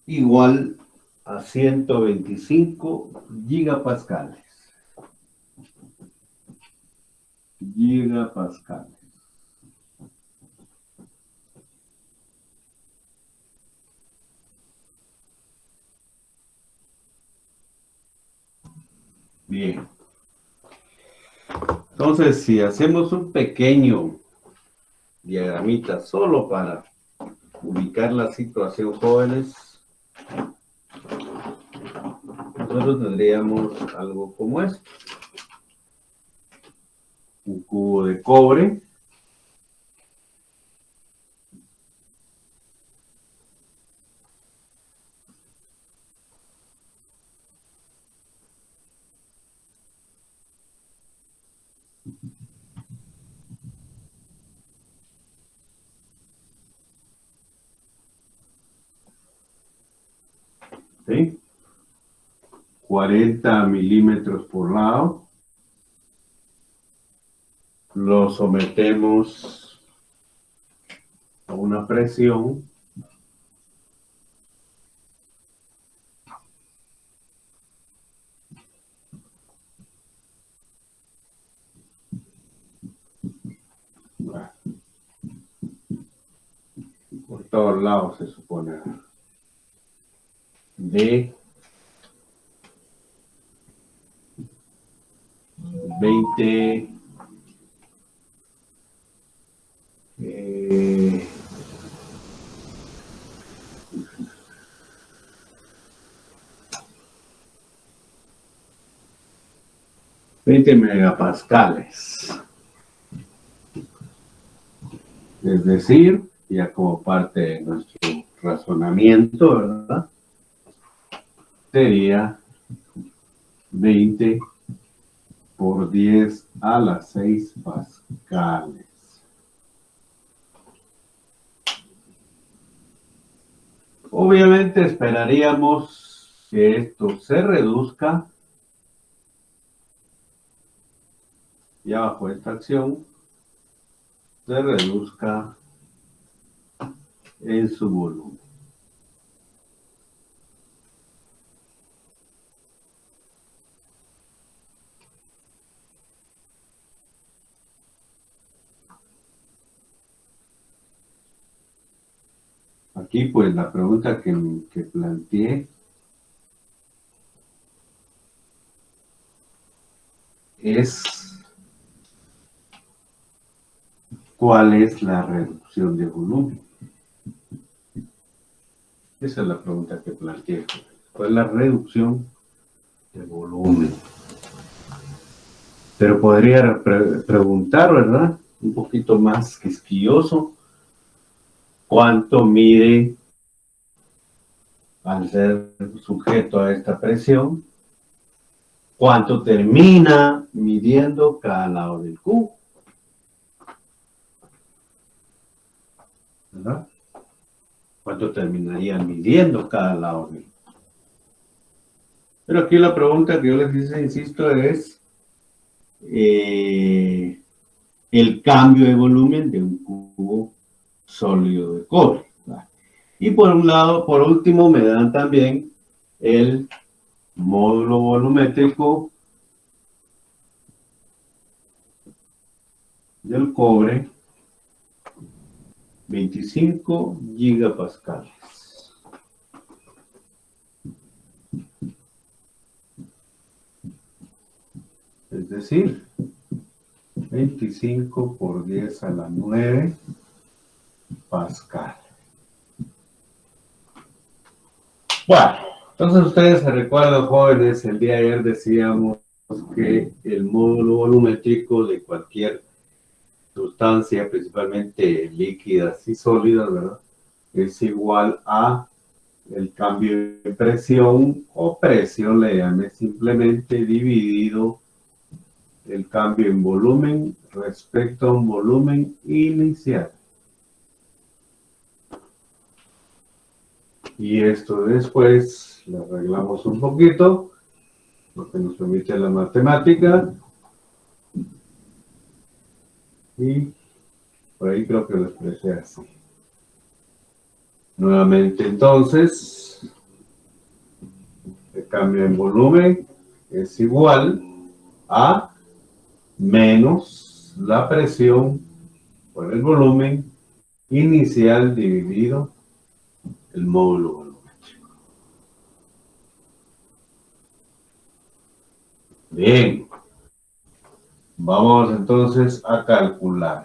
igual a 125 gigapascales. Gigapascales. Bien. Entonces, si hacemos un pequeño diagramita solo para ubicar la situación, jóvenes, nosotros tendríamos algo como esto. Un cubo de cobre. ¿Sí? 40 milímetros por lado. Lo sometemos a una presión por todos lados, se supone, de 20 20 megapascales. Es decir, ya como parte de nuestro razonamiento, ¿verdad? Sería 20 por 10 a la 6 pascales. Obviamente esperaríamos que esto se reduzca ya bajo esta acción, se reduzca en su volumen. Aquí pues la pregunta que planteé es ¿cuál es la reducción de volumen? Esa es la pregunta que planteé. ¿Cuál es la reducción de volumen? Pero podría preguntar, ¿verdad? Un poquito más quisquilloso. ¿Cuánto mide al ser sujeto a esta presión? ¿Cuánto termina midiendo cada lado del cubo? ¿Verdad? ¿Cuánto terminaría midiendo cada lado del cubo? Pero aquí la pregunta que yo les hice, insisto, es el cambio de volumen de un cubo sólido de cobre. ¿Verdad? Y por un lado, por último, me dan también el módulo volumétrico del cobre, 25 gigapascales. Es decir, 25 por 10 a la 9 pascal. Bueno, entonces ustedes se recuerdan, jóvenes, el día de ayer decíamos que el módulo volumétrico de cualquier sustancia, principalmente líquidas y sólidas, ¿verdad?, es igual a el cambio de presión o presión, le llamé simplemente, dividido el cambio en volumen respecto a un volumen inicial. Y esto después lo arreglamos un poquito, lo que nos permite la matemática. Y por ahí creo que lo expresé así. Nuevamente, entonces, El cambio en volumen es igual a menos la presión por el volumen inicial dividido el módulo volumétrico. Bien. Vamos entonces a calcular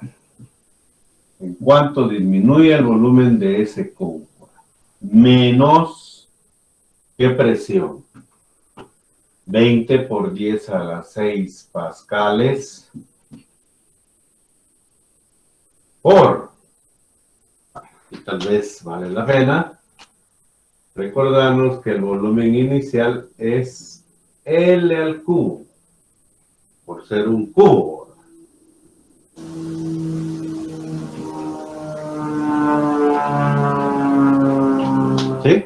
en cuánto disminuye el volumen de ese cubo. Menos, ¿qué presión? 20 por 10 a la 6 pascales por, y tal vez vale la pena recordarnos que el volumen inicial es L al cubo, por ser un cubo. ¿Sí?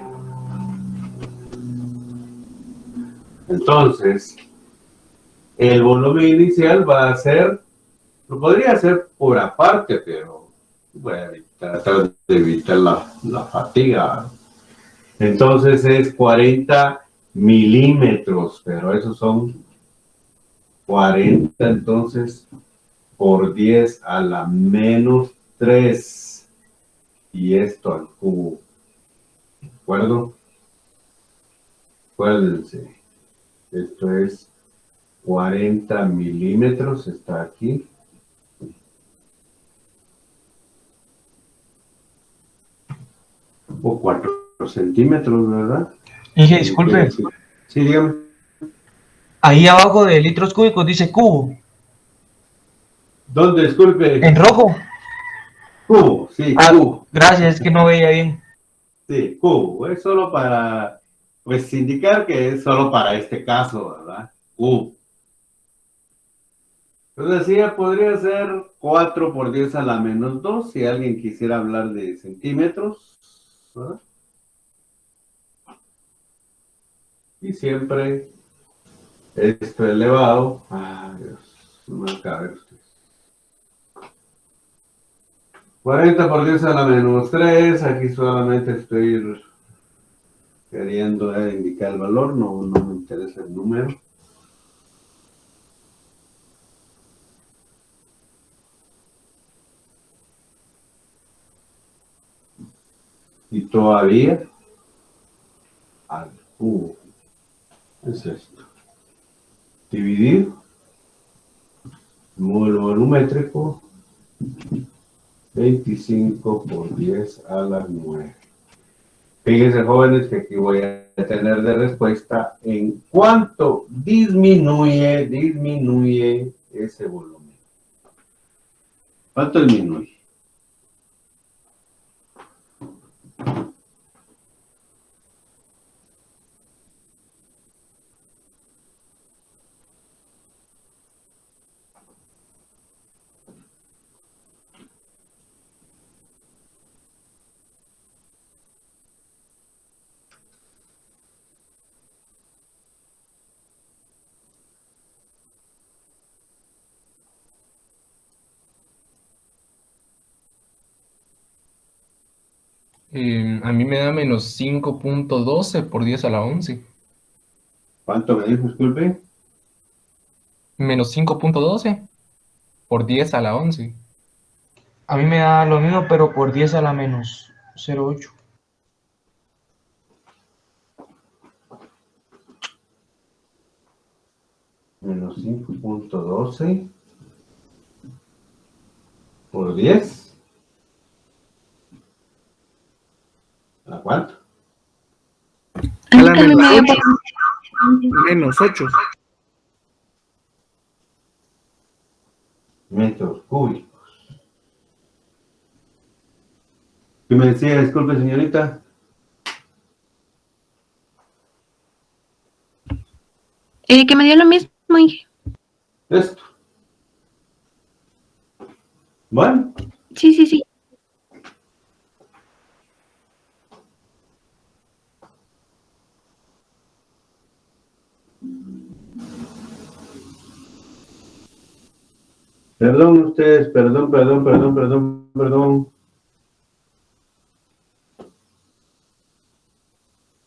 Entonces, el volumen inicial va a ser, lo podría hacer por aparte, pero voy a tratar de evitar la fatiga. Entonces es 40 milímetros, pero esos son 40 entonces por 10 a la menos 3 y esto al cubo. ¿De acuerdo? Acuérdense, esto es 40 milímetros, está aquí. O 4 centímetros, ¿verdad? Dije, disculpe. Sí, dígame. Ahí abajo de litros cúbicos dice cubo. ¿Dónde? Disculpe. ¿En rojo? Cubo, sí, Ah, cubo. gracias, es que no veía bien. Sí, cubo. Es solo para, pues, indicar que es solo para este caso, ¿verdad? Cubo. Entonces decía, podría ser 4 por 10 a la menos 2 si alguien quisiera hablar de centímetros, ¿verdad? Y siempre esto elevado. Ay, Dios, no me cabe usted. 40 por 10 a la menos 3. Aquí solamente estoy queriendo indicar el valor, no me interesa el número. Y todavía al cubo. Es esto. Dividir el módulo volumétrico 25 por 10 a la 9. Fíjense, jóvenes, que aquí voy a tener de respuesta en cuánto disminuye ese volumen. ¿Cuánto disminuye? A mí me da menos 5.12 por 10 a la 11. ¿Cuánto me dijo, disculpe? Menos 5.12 por 10 a la 11. A mí me da lo mismo, pero por 10 a la menos 0,8. Menos 5.12 por 10. ¿A cuánto? A la menos 8 Metros cúbicos. ¿Qué me decía? Disculpe, señorita. Que me dio lo mismo, Inge. Esto. Bueno. Sí. Perdón ustedes, perdón.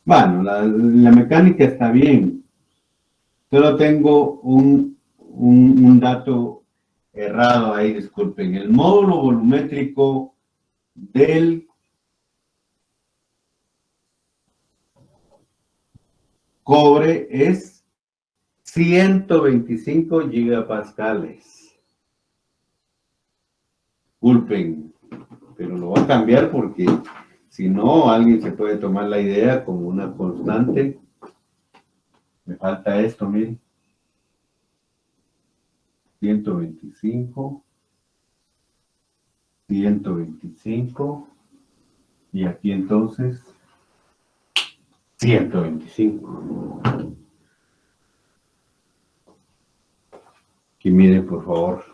Bueno, la mecánica está bien. Solo tengo un dato errado ahí, disculpen. El módulo volumétrico del cobre es 125 gigapascales. Disculpen, pero lo voy a cambiar porque si no, alguien se puede tomar la idea como una constante. Me falta esto, miren. 125, 125, y aquí entonces 125. Que miren, por favor.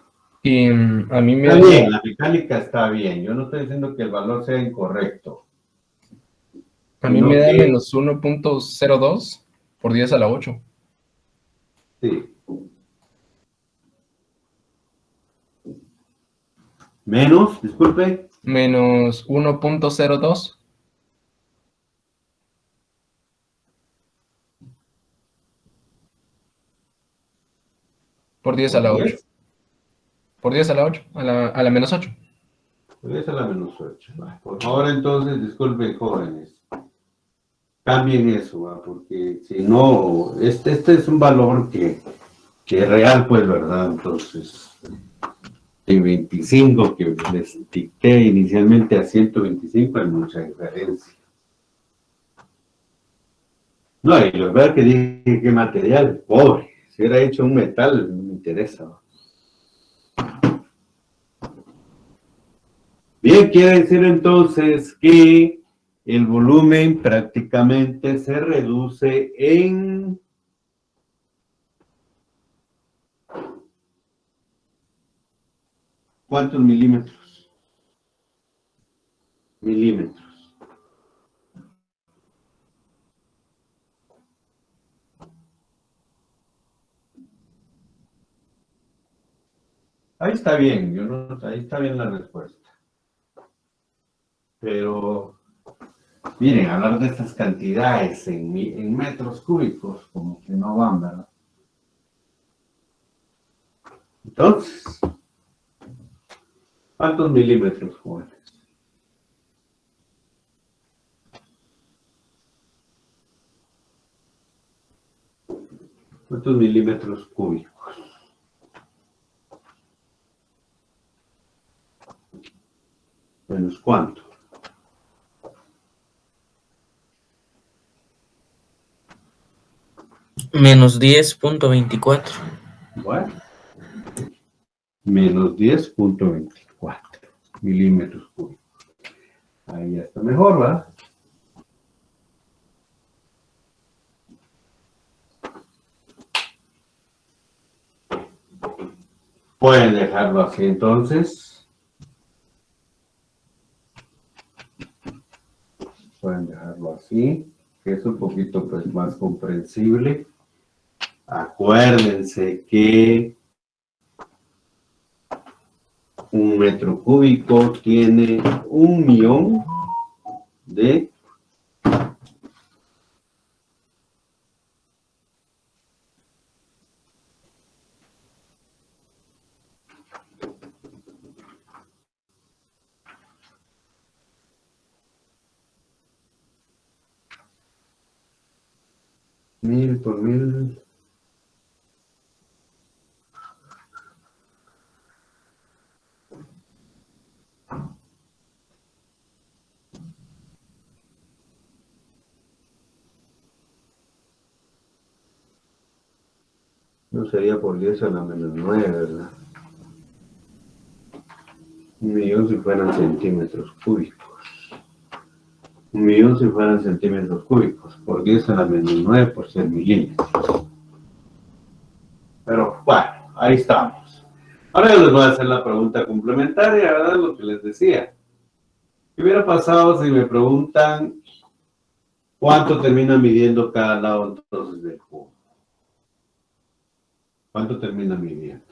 Y a mí me Está da, bien, la mecánica está bien. Yo no estoy diciendo que el valor sea incorrecto, a mí me sino da que menos 1.02 por 10 a la 8. sí. Menos, disculpe. Menos 1.02 por 10 a Por la 8. 10. Por 10 a la 8, a la menos 8. Por 10 a la menos 8. Por favor, entonces, disculpen, jóvenes. Cambien eso, ¿va? Porque si no, este es un valor que es real, pues, ¿verdad? Entonces, de 25 que les dicté inicialmente a 125 hay mucha diferencia. No, y lo verdad que dije que material, pobre. Si hubiera hecho un metal, no me interesa. ¿Va? Bien, quiere decir entonces que el volumen prácticamente se reduce en ¿cuántos milímetros? Milímetros. Ahí está bien, yo no, ahí está bien la respuesta. Pero, miren, hablar de estas cantidades en metros cúbicos, como que no van, ¿verdad? Entonces, ¿cuántos milímetros, jóvenes? ¿Cuántos milímetros cúbicos? ¿Menos cuánto? Menos 10.24. Bueno, menos 10.24 milímetros cúbicos. Ahí ya está mejor, ¿verdad? Pueden dejarlo así entonces. Pueden dejarlo así, que es un poquito pues más comprensible. Acuérdense que un metro cúbico tiene 1.000.000 de mil por mil. No sería por 10 a la menos 9, ¿verdad? 1.000.000 si fueran centímetros cúbicos. 1.000.000 si fueran centímetros cúbicos. Por 10 a la menos 9 por ser milímetros. Pero bueno, ahí estamos. Ahora yo les voy a hacer la pregunta complementaria, ¿verdad? Lo que les decía. ¿Qué hubiera pasado si me preguntan cuánto termina midiendo cada lado entonces del cubo? ¿Cuánto termina midiendo?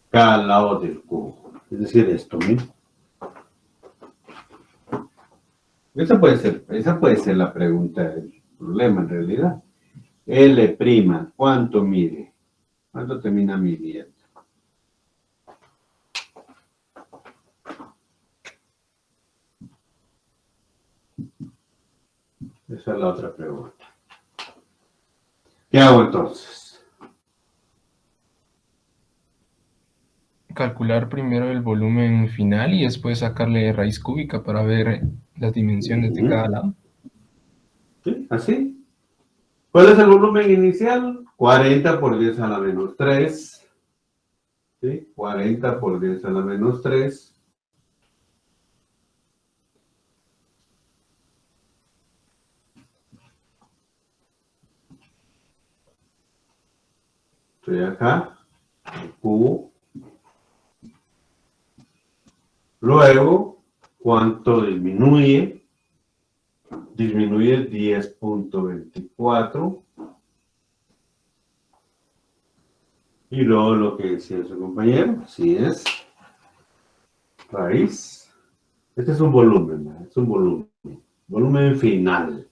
Cada lado del cubo. Es decir, esto, ¿sí? Esa puede ser la pregunta del problema en realidad. L', ¿cuánto mide? ¿Cuánto termina midiendo? Esa es la otra pregunta. ¿Qué hago entonces? Calcular primero el volumen final y después sacarle raíz cúbica para ver las dimensiones de cada lado. ¿Sí? ¿Así? ¿Cuál es el volumen inicial? 40 por 10 a la menos 3. ¿Sí? 40 por 10 a la menos 3. Estoy acá, el cubo. Luego, ¿cuánto disminuye? Disminuye 10.24. Y luego lo que decía su compañero, así es, raíz. Este es un volumen, ¿no? Es un volumen. Volumen final.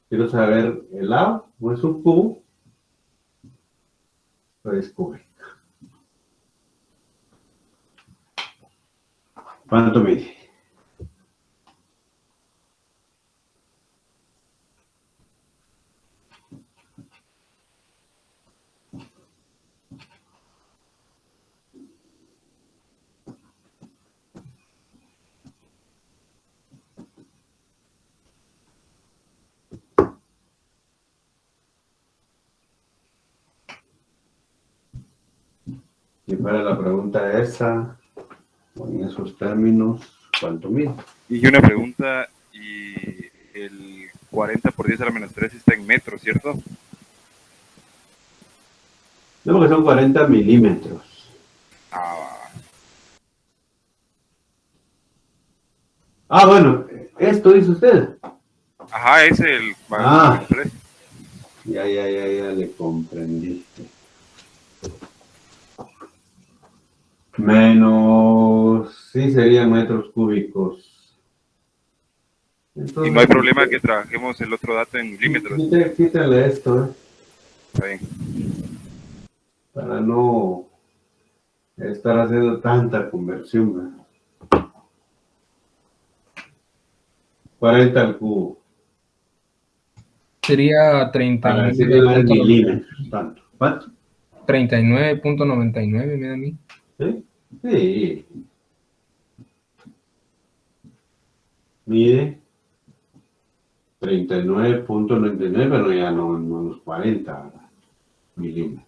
Quiero saber el lado, o es un cubo, raíz cúbica. ¿Cuánto mide? Y para la pregunta esa, con esos términos, ¿cuánto mide? Y una pregunta, y el 40 por 10 a la menos 3 está en metros, ¿cierto? Creo que son 40 milímetros. Ah, Ah, bueno, esto dice usted. ajá, es el Ah. menos 3. Ya le comprendí. Menos, sí, serían metros cúbicos. Entonces, Y no hay problema que trabajemos el otro dato en milímetros. Quítale esto, Está bien. para no estar haciendo tanta conversión, ¿verdad? 40 al cubo. Sería Para decirlo en milímetros. ¿Tanto? ¿Cuánto? 39.99 me da a mí. ¿Sí? Sí. Mide 39.99, pero ya no los 40 milímetros.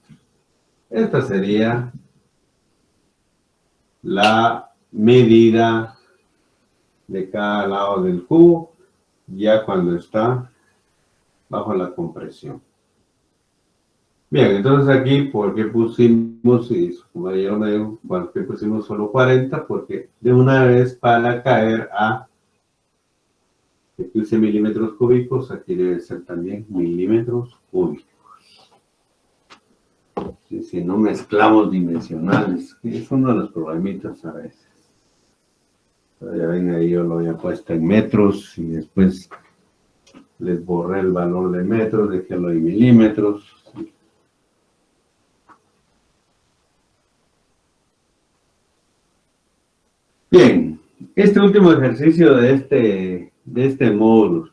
Esta sería la medida de cada lado del cubo, ya cuando está bajo la compresión. Bien, entonces aquí, ¿por qué pusimos, y su compañero me dijo, ¿por qué pusimos solo 40? Porque de una vez para caer a 15 milímetros cúbicos, aquí debe ser también milímetros cúbicos. Si no mezclamos dimensionales, que es uno de los problemitas a veces. Pero ya ven, ahí yo lo había puesto en metros y después les borré el valor de metros, dejélo en milímetros. Bien, este último ejercicio de este módulo.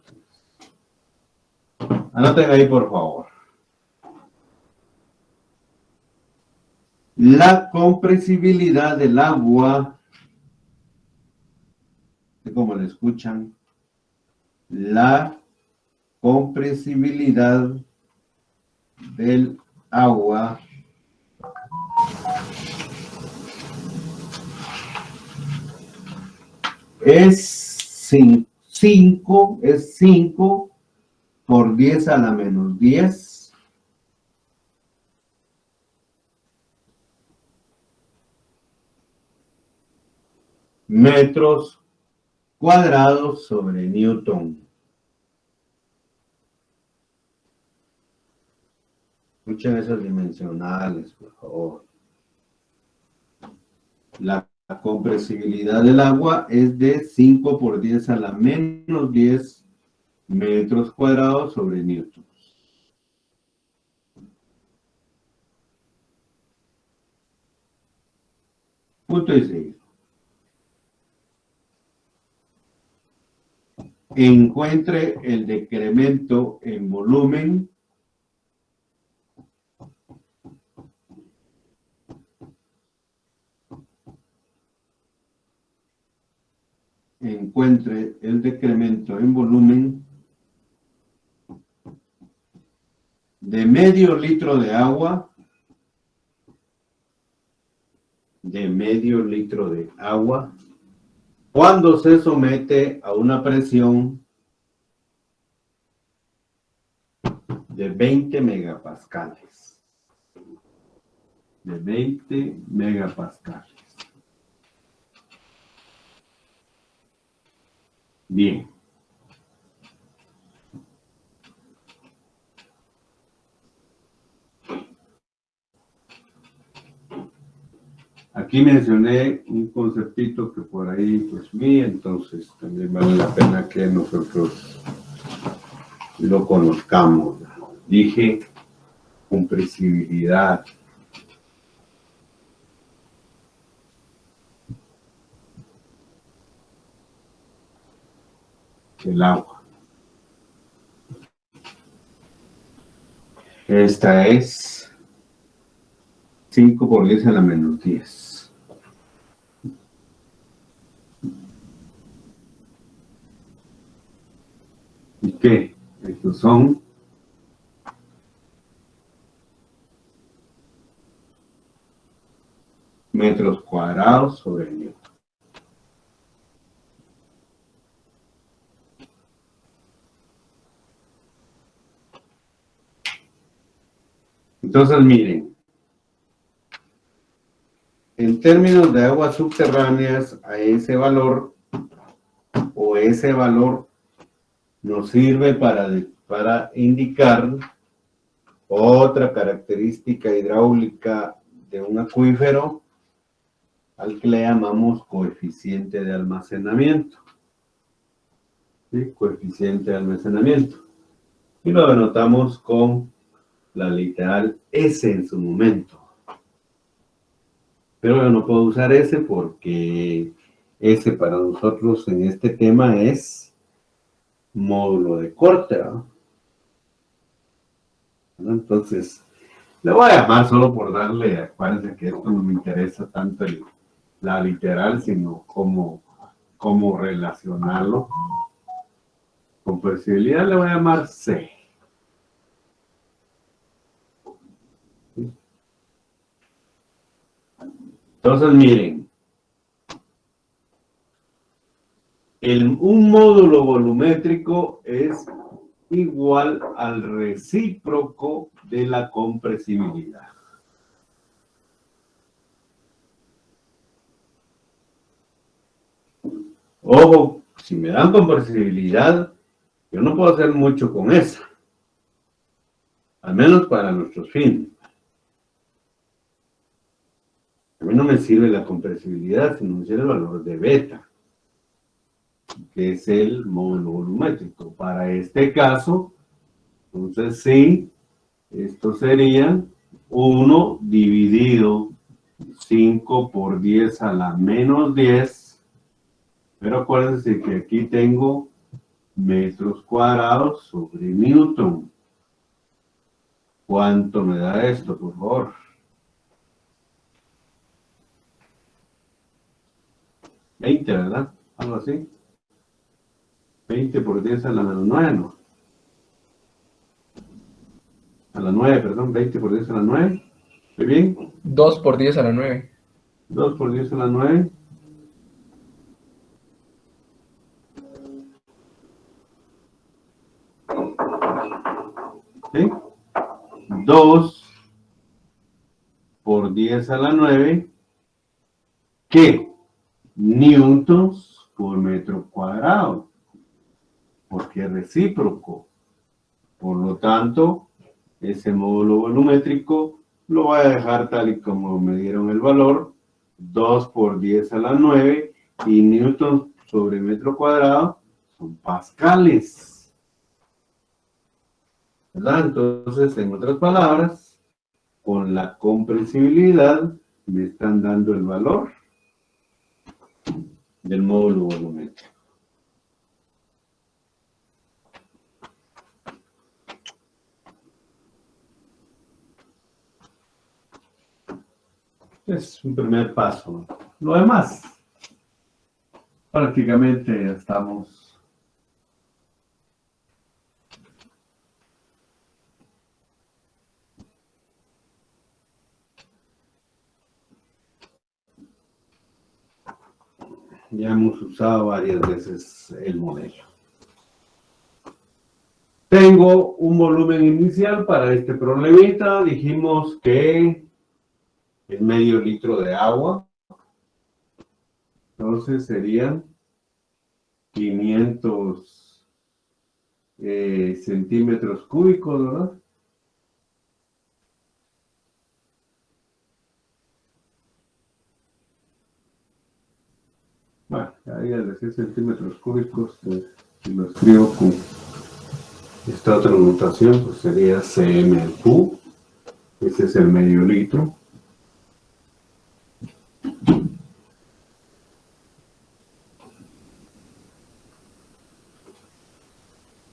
Anoten ahí, por favor. La compresibilidad del agua, como lo escuchan, la compresibilidad del agua es 5 por 10 a la menos 10 metros cuadrados sobre Newton. Escuchen esas dimensionales, por favor. La La compresibilidad del agua es de 5 por 10 a la menos 10 metros cuadrados sobre newtons. Punto y seguido. Encuentre el decremento en volumen de medio litro de agua, cuando se somete a una presión de 20 megapascales. De 20 megapascales. Bien. Aquí mencioné un conceptito que por ahí pues vi, entonces también vale la pena que nosotros lo conozcamos. Dije compresibilidad. El agua. Esta es 5 por 10 a la menos 10. ¿Y qué? Estos son metros cuadrados sobre el newton. Entonces, miren, en términos de aguas subterráneas, a ese valor nos sirve para indicar otra característica hidráulica de un acuífero al que le llamamos coeficiente de almacenamiento. ¿Sí? Coeficiente de almacenamiento. Y lo denotamos con la literal S en su momento. Pero yo no puedo usar S porque S para nosotros en este tema es módulo de corte, ¿no? Entonces, le voy a llamar solo por darle, acuérdense que esto no me interesa tanto la literal, sino cómo relacionarlo. Con flexibilidad le voy a llamar C. Entonces, miren, un módulo volumétrico es igual al recíproco de la compresibilidad. Ojo, si me dan compresibilidad, yo no puedo hacer mucho con esa. Al menos para nuestros fines. A mí no me sirve la compresibilidad, sino me sirve el valor de beta, que es el módulo volumétrico. Para este caso, entonces sí, esto sería 1 dividido 5 por 10 a la menos 10, pero acuérdense que aquí tengo metros cuadrados sobre newton. ¿Cuánto me da esto, por favor? 20, ¿verdad? Algo así. 20 por 10 a la menos 9, ¿no? A la 9, perdón, 20 por 10 a la 9. ¿Estoy bien? 2 por 10 a la 9. 2 por 10 a la 9. ¿Sí? 2 por 10 a la 9. ¿Qué? Newtons por metro cuadrado. Porque es recíproco. Por lo tanto, ese módulo volumétrico lo voy a dejar tal y como me dieron el valor, 2 por 10 a la 9 y newton sobre metro cuadrado son pascales. ¿Verdad? Entonces, en otras palabras, con la comprensibilidad me están dando el valor del módulo volumétrico. Es un primer paso. Lo demás, prácticamente ya estamos. Ya hemos usado varias veces el modelo. Tengo un volumen inicial para este problemita. Dijimos que el medio litro de agua. Entonces serían 500 centímetros cúbicos, ¿verdad? Bueno, ahí al decir centímetros cúbicos, si lo escribo con esta otra notación, pues sería cm al Q. Ese es el medio litro.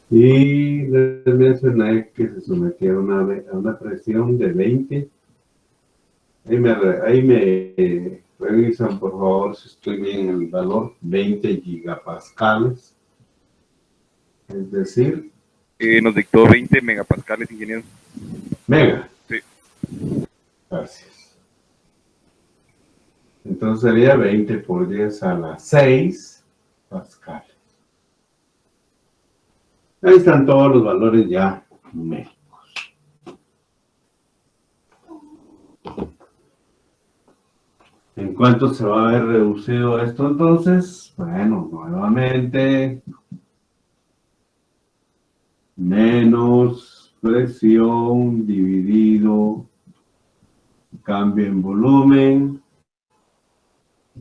Y les mencioné que se sometía a una presión de 20. Ahí me revisan, por favor, si estoy bien en el valor, 20 gigapascales. Es decir... nos dictó 20 megapascales, ingeniero. Mega. Sí. Gracias. Entonces sería 20 por 10 a la 6 pascales. Ahí están todos los valores ya numéricos. ¿En cuánto se va a ver reducido esto entonces? Bueno, nuevamente, menos presión dividido cambio en volumen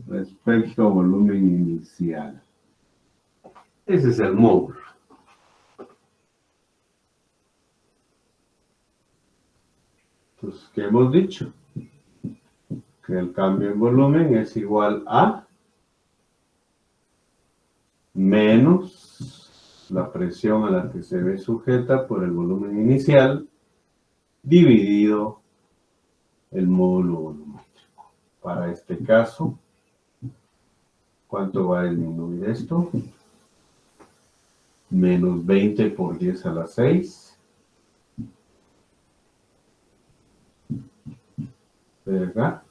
respecto a volumen inicial. Ese es el módulo. Entonces, ¿qué hemos dicho? Que el cambio en volumen es igual a menos la presión a la que se ve sujeta por el volumen inicial dividido el módulo volumétrico. Para este caso, ¿cuánto va a disminuir esto? Menos 20 por 10 a la 6. ¿Verdad?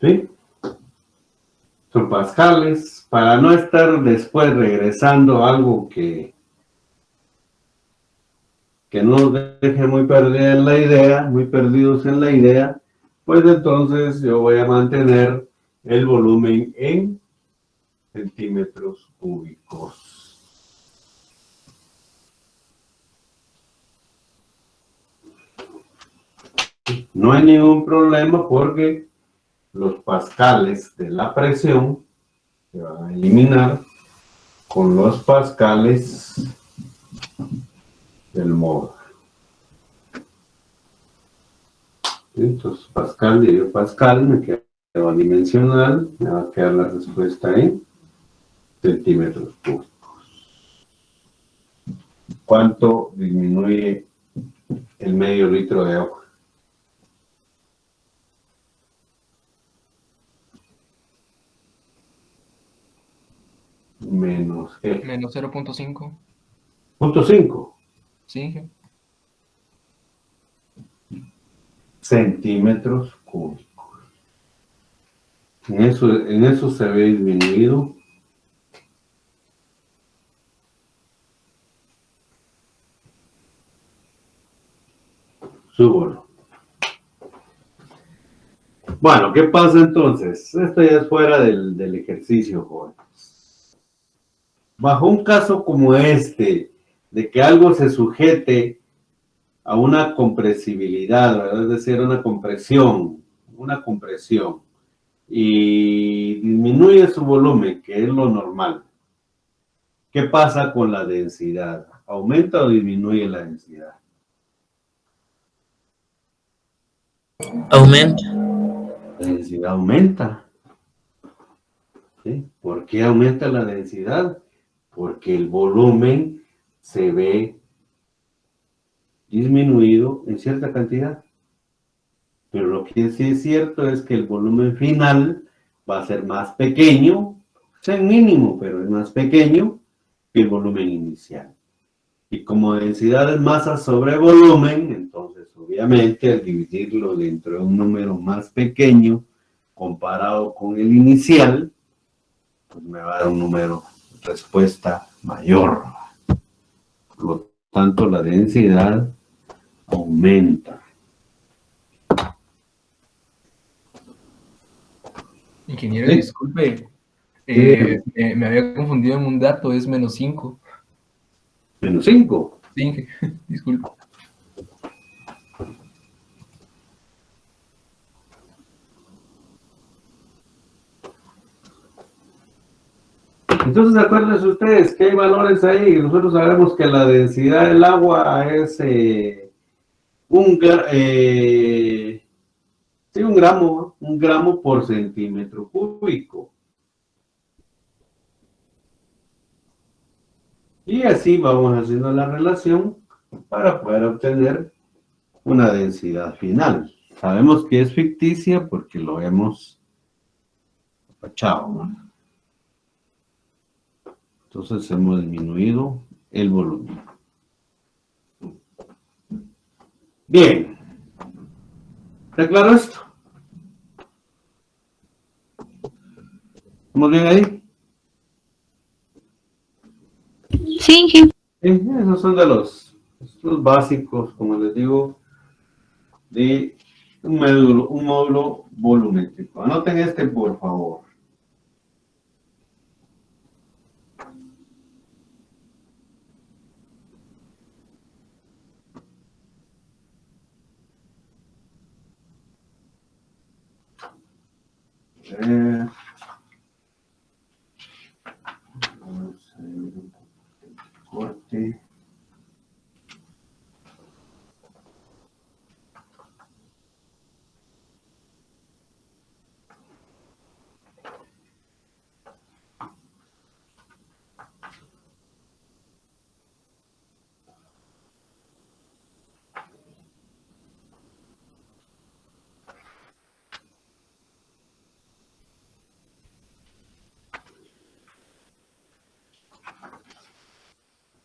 ¿Sí? Son pascales. Para no estar después regresando a algo que nos deje muy perdida en la idea, muy perdidos en la idea, pues entonces yo voy a mantener el volumen en centímetros cúbicos. No hay ningún problema porque los pascales de la presión se van a eliminar con los pascales del módulo. Entonces, pascal dividido pascal, me queda dimensional, me va a quedar la respuesta en centímetros cúbicos. ¿Cuánto disminuye el medio litro de agua? Menos ¿qué? Menos 0.5. Punto 5 Sí. centímetros cúbicos. En eso se ve disminuido su volumen. Bueno, ¿qué pasa entonces? Esto ya es fuera del ejercicio, jóvenes. Bajo un caso como este, de que algo se sujete a una compresibilidad, ¿verdad? Es decir, una compresión, y disminuye su volumen, que es lo normal. ¿Qué pasa con la densidad? ¿Aumenta o disminuye la densidad? Aumenta. La densidad aumenta. ¿Sí? ¿Por qué aumenta la densidad? Porque el volumen se ve disminuido en cierta cantidad. Pero lo que sí es cierto es que el volumen final va a ser más pequeño, es mínimo, pero es más pequeño que el volumen inicial. Y como densidad es masa sobre volumen, entonces obviamente al dividirlo dentro de un número más pequeño comparado con el inicial, pues me va a dar un número de respuesta mayor. Por lo tanto, la densidad aumenta. Ingeniero, Sí. disculpe, me había confundido en un dato, es -5. Menos 5. Sí, disculpe. Entonces, acuérdense ustedes que hay valores ahí. Nosotros sabemos que la densidad del agua es un gramo por centímetro cúbico. Y así vamos haciendo la relación para poder obtener una densidad final. Sabemos que es ficticia porque lo hemos apachado, ¿no? Entonces hemos disminuido el volumen. Bien. ¿Está claro esto? ¿Estamos bien ahí? Sí, Inge. Esos son de los básicos, como les digo, de un módulo volumétrico. Anoten este, por favor. Vamos a ver un poquito de corte.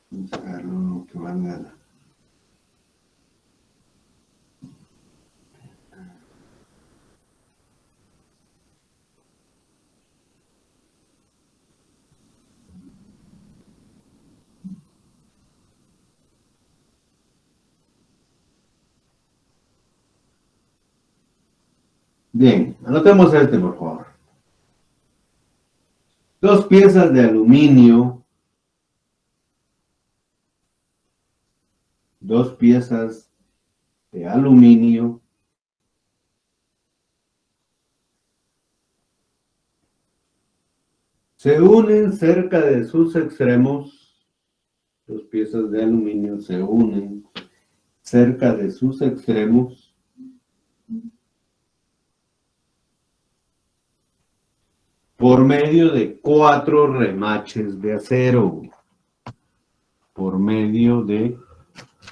Vamos a agarrar uno que valga. Bien, anotemos este, por favor. 2 piezas de aluminio. 2 piezas de aluminio se unen cerca de sus extremos. 2 piezas de aluminio se unen cerca de sus extremos por medio de 4 remaches de acero. Por medio de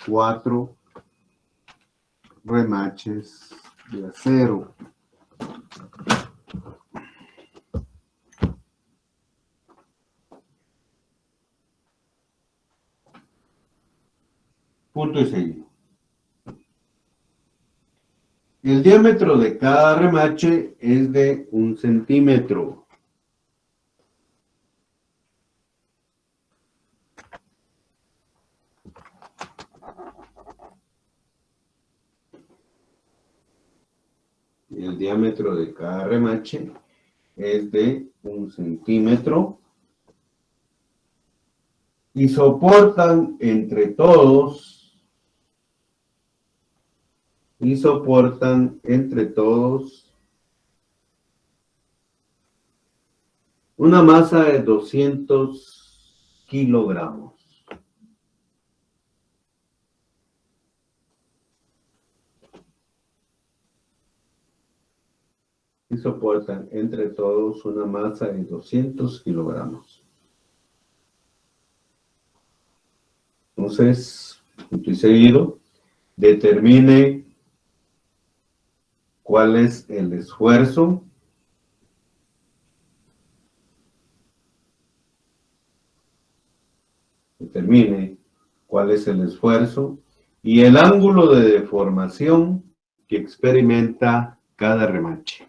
4 remaches de acero. Punto y seguido. El diámetro de cada remache es de 1 centímetro. El diámetro de cada remache es de 1 centímetro. Y soportan entre todos y soportan entre todos una masa de 200 kilogramos. Y soportan entre todos una masa de 200 kilogramos. Entonces, punto y seguido, determine cuál es el esfuerzo y el ángulo de deformación que experimenta cada remache.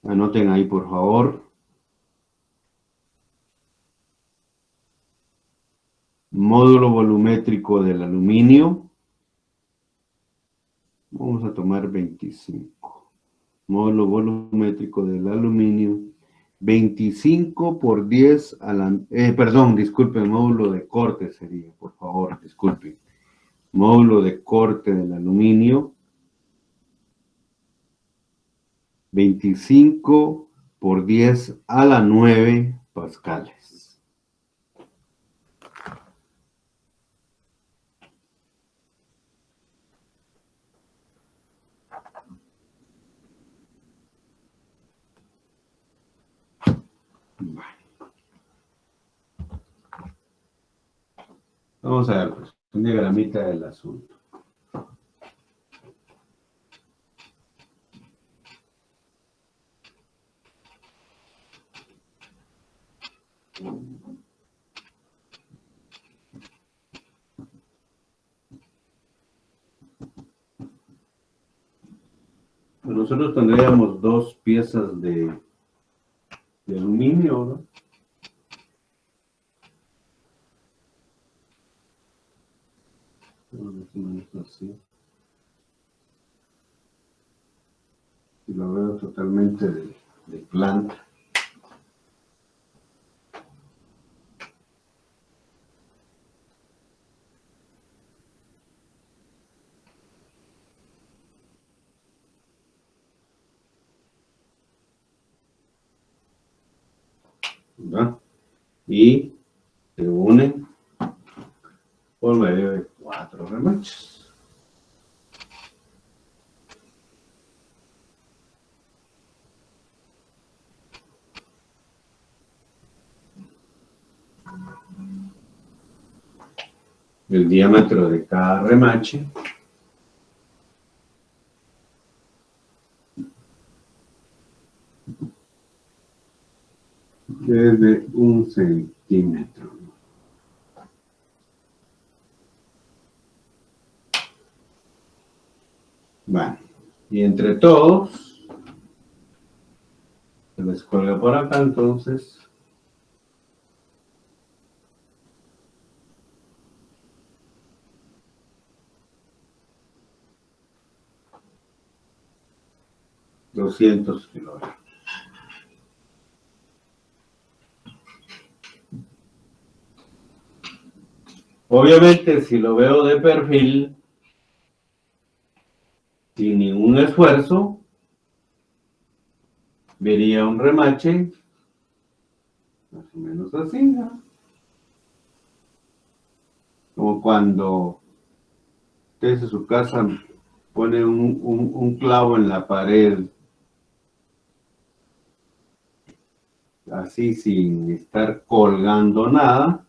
Anoten ahí, por favor. Módulo volumétrico del aluminio. Vamos a tomar 25. Módulo volumétrico del aluminio. 25 por 10 a la... perdón, disculpen, módulo de corte sería, por favor, disculpen. Módulo de corte del aluminio. 25 por 10 a la 9 pascales. Bueno. Vamos a ver, pues, un diagramita del asunto. Nosotros tendríamos dos piezas de aluminio, ¿no? Así. Y lo veo totalmente de planta. ¿Verdad? Y se unen por medio de 4 remaches. El diámetro de cada remache es de 1 centímetro. Bueno, y entre todos, se les cuelga por acá, entonces, $200 kilogramos. Obviamente, si lo veo de perfil, sin ningún esfuerzo, vería un remache más o menos así, ¿no? Como cuando desde su casa pone un clavo en la pared, así sin estar colgando nada,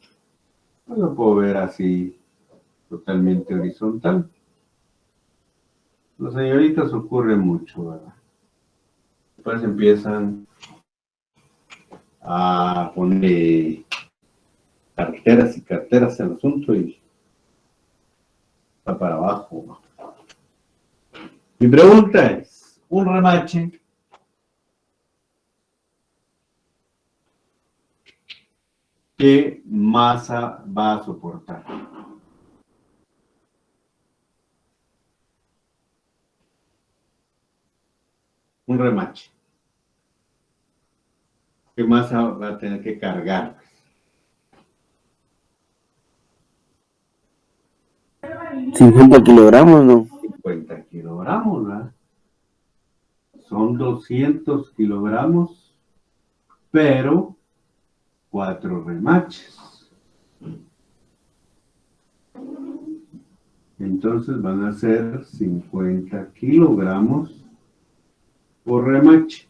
pues lo puedo ver así, totalmente horizontal. Las señoritas ocurre mucho, ¿verdad? Después empiezan a poner carteras y carteras en el asunto y va para abajo. Mi pregunta es, un remache ¿qué masa va a soportar? Un remache. ¿Qué masa va a tener que cargar? 50 kilogramos, ¿no? 50 kilogramos, ¿verdad? Son 200 kilogramos, pero 4 remaches. Entonces van a ser 50 kilogramos por remache.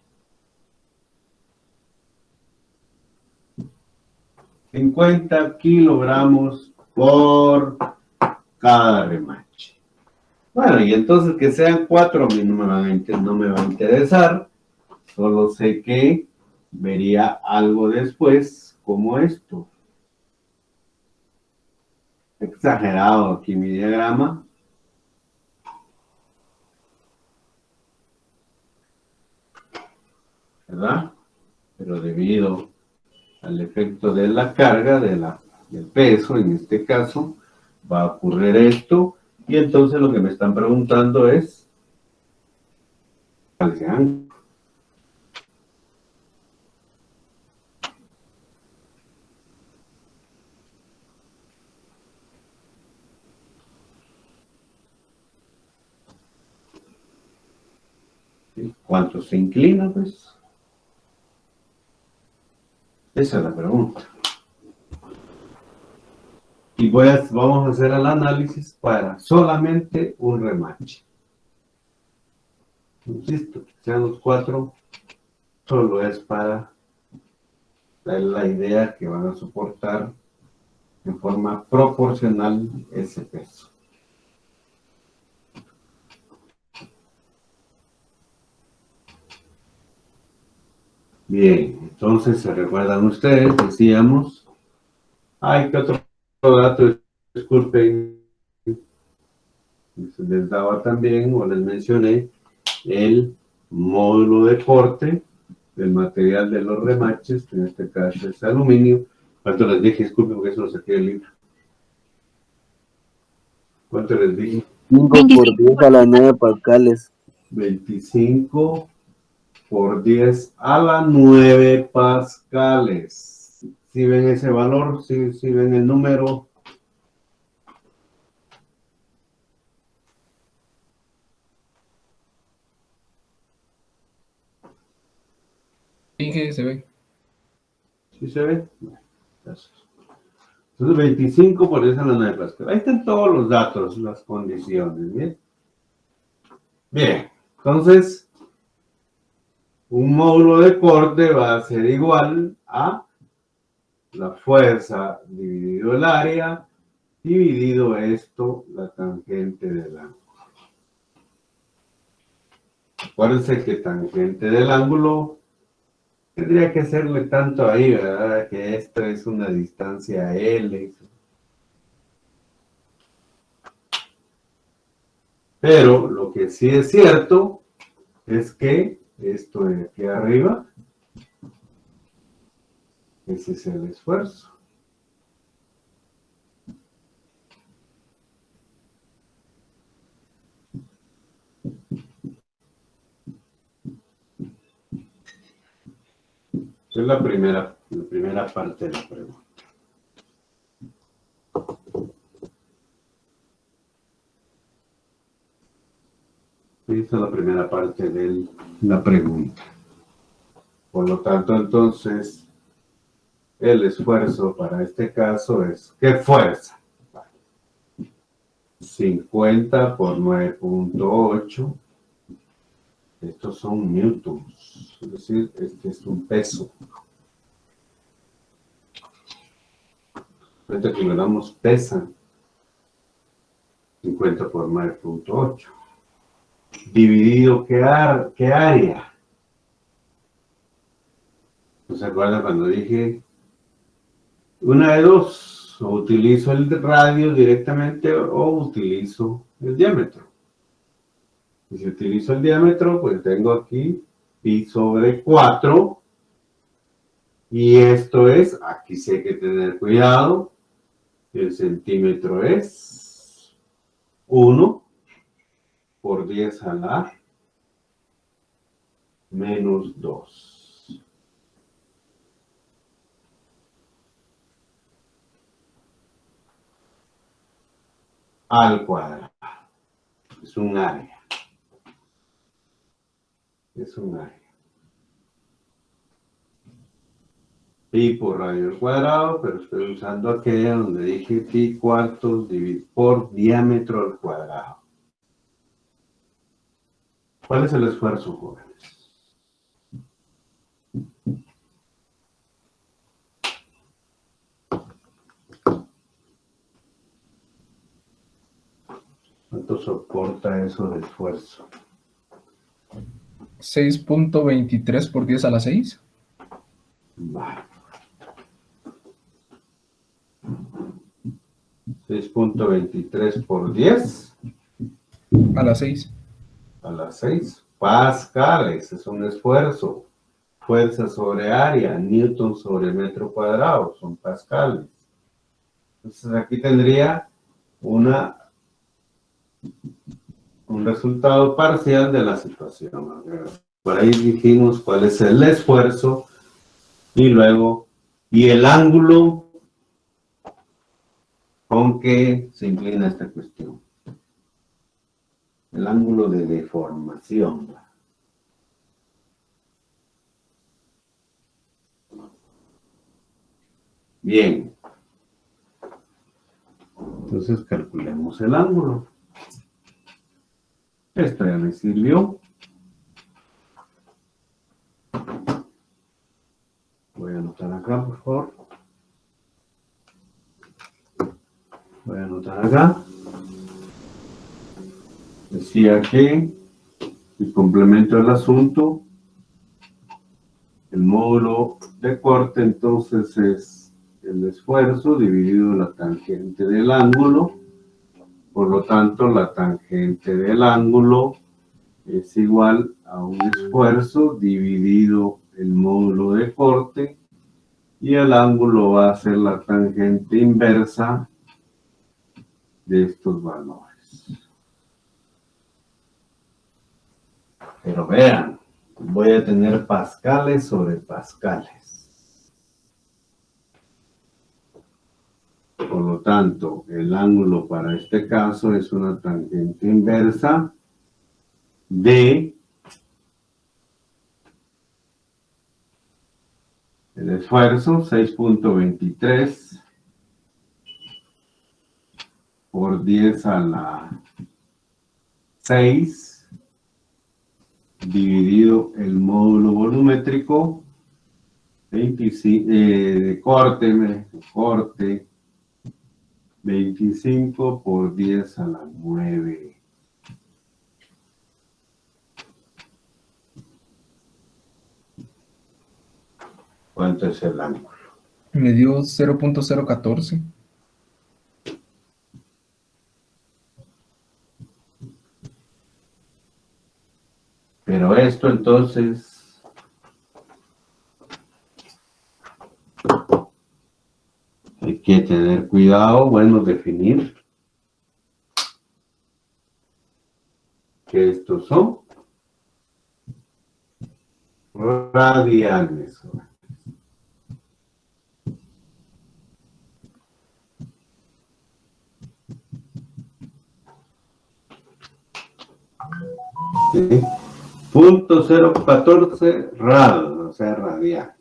50 kilogramos por cada remache. Bueno, y entonces que sean 4 a mí no me va a interesar. Solo sé que vería algo después como esto. Exagerado aquí mi diagrama. ¿Verdad? Pero debido al efecto de la carga, del peso, en este caso, va a ocurrir esto. Y entonces lo que me están preguntando es, ¿cuál sea? ¿Cuánto se inclina, pues? Esa es la pregunta. Y vamos a hacer el análisis para solamente un remache. Insisto, sean los 4, solo es para la idea que van a soportar en forma proporcional ese peso. Bien, entonces se recuerdan ustedes, decíamos, que otro dato, disculpen, les daba también, o les mencioné, el módulo de corte del material de los remaches, que en este caso es aluminio. ¿Cuánto les dije? Disculpen, porque eso lo saqué del libro. ¿Cuánto les dije? 5 por 10 a las 9 pascales. 25 por 10 a la 9 pascales. Si ven ese valor, si ven el número. Sí, que se ve. ¿Sí se ve? Gracias. Entonces 25 por 10 a la 9 pascales. Ahí están todos los datos, las condiciones. Bien. Bien. Entonces, un módulo de corte va a ser igual a la fuerza dividido el área, dividido esto, la tangente del ángulo. Acuérdense que tangente del ángulo tendría que hacerle tanto ahí, ¿verdad? Que esto es una distancia L. Pero lo que sí es cierto es que esto de aquí arriba, ese es el esfuerzo. Esa es la primera parte de la pregunta. Esa es la primera parte de la pregunta. Por lo tanto, entonces, el esfuerzo para este caso es, ¿qué fuerza? 50 por 9.8. Estos son newtons. Es decir, este es un peso. 50 kilogramos pesan. 50 por 9.8. Dividido, ¿qué área? ¿No se acuerdan cuando dije una de dos? O utilizo el radio directamente o utilizo el diámetro. Y si utilizo el diámetro, pues tengo aquí pi sobre 4. Y esto es, aquí sí hay que tener cuidado, el centímetro es 1 por 10 a la menos 2. al cuadrado. Es un área. Es un área. Pi por radio al cuadrado, pero estoy usando aquella donde dije pi cuartos por diámetro al cuadrado. ¿Cuál es el esfuerzo, jóvenes? ¿Cuánto soporta eso de esfuerzo? 6.23 por 10 a la 6. Vale. 6.23 por 10 A la 6. a la 6 pascales. Es un esfuerzo. Fuerza sobre área, newton sobre metro cuadrado, son pascales. Entonces aquí tendría un resultado parcial de la situación. Por ahí dijimos cuál es el esfuerzo y luego, y el ángulo con que se inclina esta cuestión. El ángulo de deformación. Bien. Entonces calculemos el ángulo. Esto ya me sirvió. Voy a anotar acá, por favor. Voy a anotar acá. Decía que el complemento del asunto, el módulo de corte, entonces es el esfuerzo dividido la tangente del ángulo. Por lo tanto, la tangente del ángulo es igual a un esfuerzo dividido el módulo de corte, y el ángulo va a ser la tangente inversa de estos valores. Pero vean, voy a tener pascales sobre pascales. Por lo tanto, el ángulo para este caso es una tangente inversa de el esfuerzo, 6.23 por 10 a la 6 dividido el módulo volumétrico 25, de corte 25 por 10 a la 9. ¿Cuánto es el ángulo? Me dio 0.014. Pero esto entonces hay que tener cuidado, bueno, definir que estos son radianes. ¿Sí? 0.014 rad, o sea, radianes.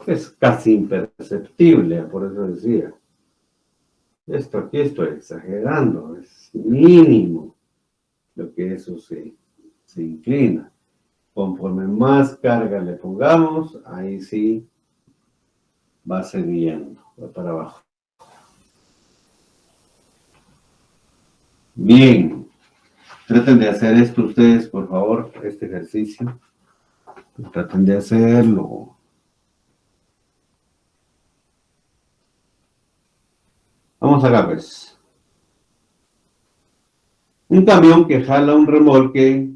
Es casi imperceptible, por eso decía. Esto aquí estoy exagerando, es mínimo lo que eso se inclina. Conforme más carga le pongamos, ahí sí va cediendo, va para abajo. Bien, traten de hacer esto ustedes, por favor, este ejercicio. Traten de hacerlo. Vamos acá, pues. Un camión que jala un remolque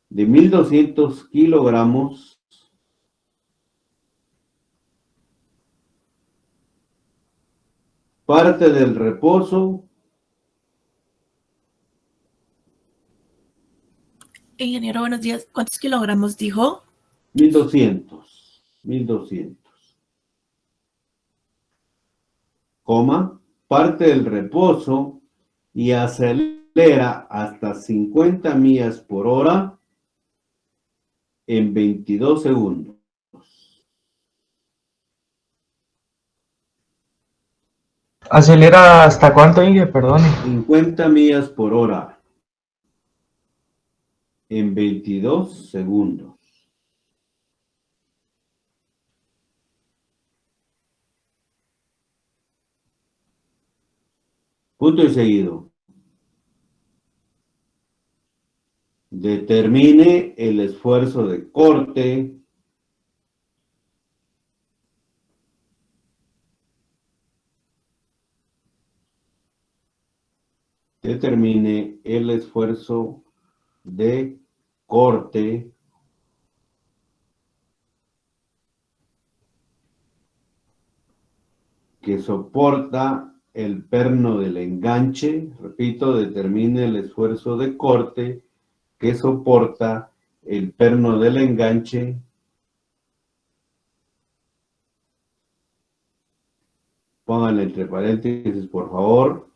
de 1.200 kilogramos parte del reposo Ingeniero, buenos días. ¿Cuántos kilogramos dijo? 1200. 1200. Coma, parte del reposo y acelera hasta 50 millas por hora en 22 segundos. ¿Acelera hasta cuánto, Inge? Perdone. 50 millas por hora en 22 segundos. Punto y seguido. Determine el esfuerzo de corte que soporta el perno del enganche. Repito, determine el esfuerzo de corte que soporta el perno del enganche pónganle entre paréntesis, por favor,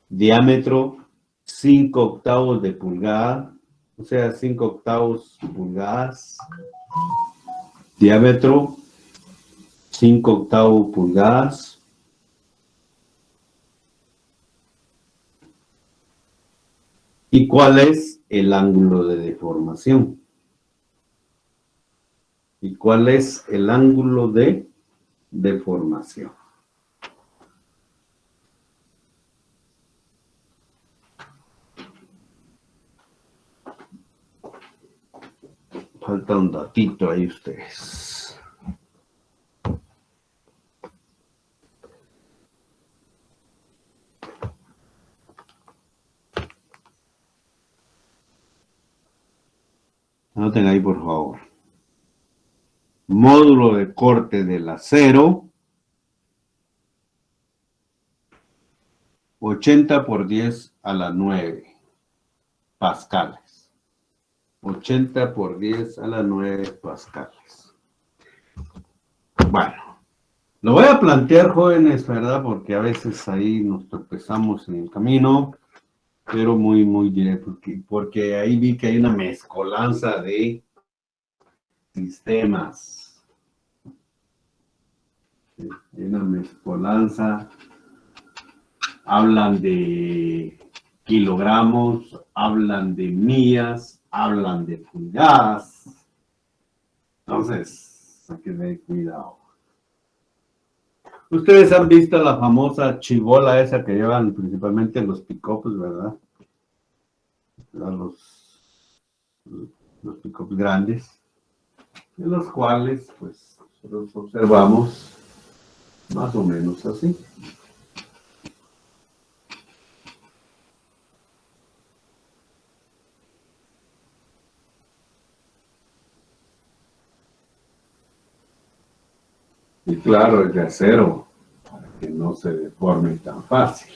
diámetro 5/8 de pulgada, o sea, 5/8 pulgadas, diámetro 5/8 pulgadas, ¿y cuál es el ángulo de deformación? ¿Y cuál es el ángulo de deformación? Falta un datito ahí ustedes. Anoten ahí, por favor. Módulo de corte del acero, 80 por 10 a la 9 pascales. 80 por 10 a la 9 pascales. Bueno, lo voy a plantear, jóvenes, ¿verdad? Porque a veces ahí nos tropezamos en el camino, pero muy directo, porque ahí vi que hay una mezcolanza de sistemas. Hay una mezcolanza. Hablan de kilogramos, hablan de millas, hablan de pulgadas. Entonces, hay que tener cuidado. Ustedes han visto la famosa chibola esa que llevan principalmente los pick-ups, ¿verdad? Los pick-ups grandes, en los cuales, pues, los observamos más o menos así. Y claro, es de acero, para que no se deforme tan fácil.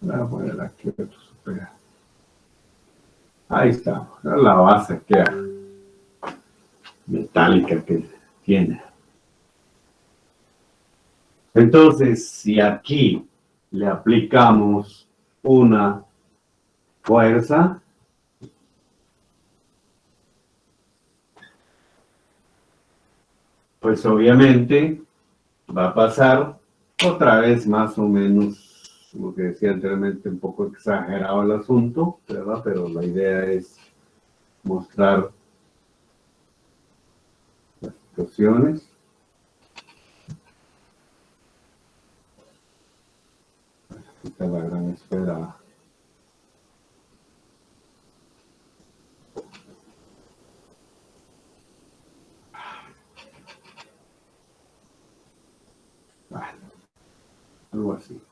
Voy a poner aquí otro super. Ahí está, la base que metálica que tiene. Entonces, si aquí le aplicamos una fuerza, pues obviamente va a pasar otra vez más o menos lo que decía anteriormente, un poco exagerado el asunto, ¿verdad? Pero la idea es mostrar las situaciones. Aquí está la gran esfera. Bueno, algo así.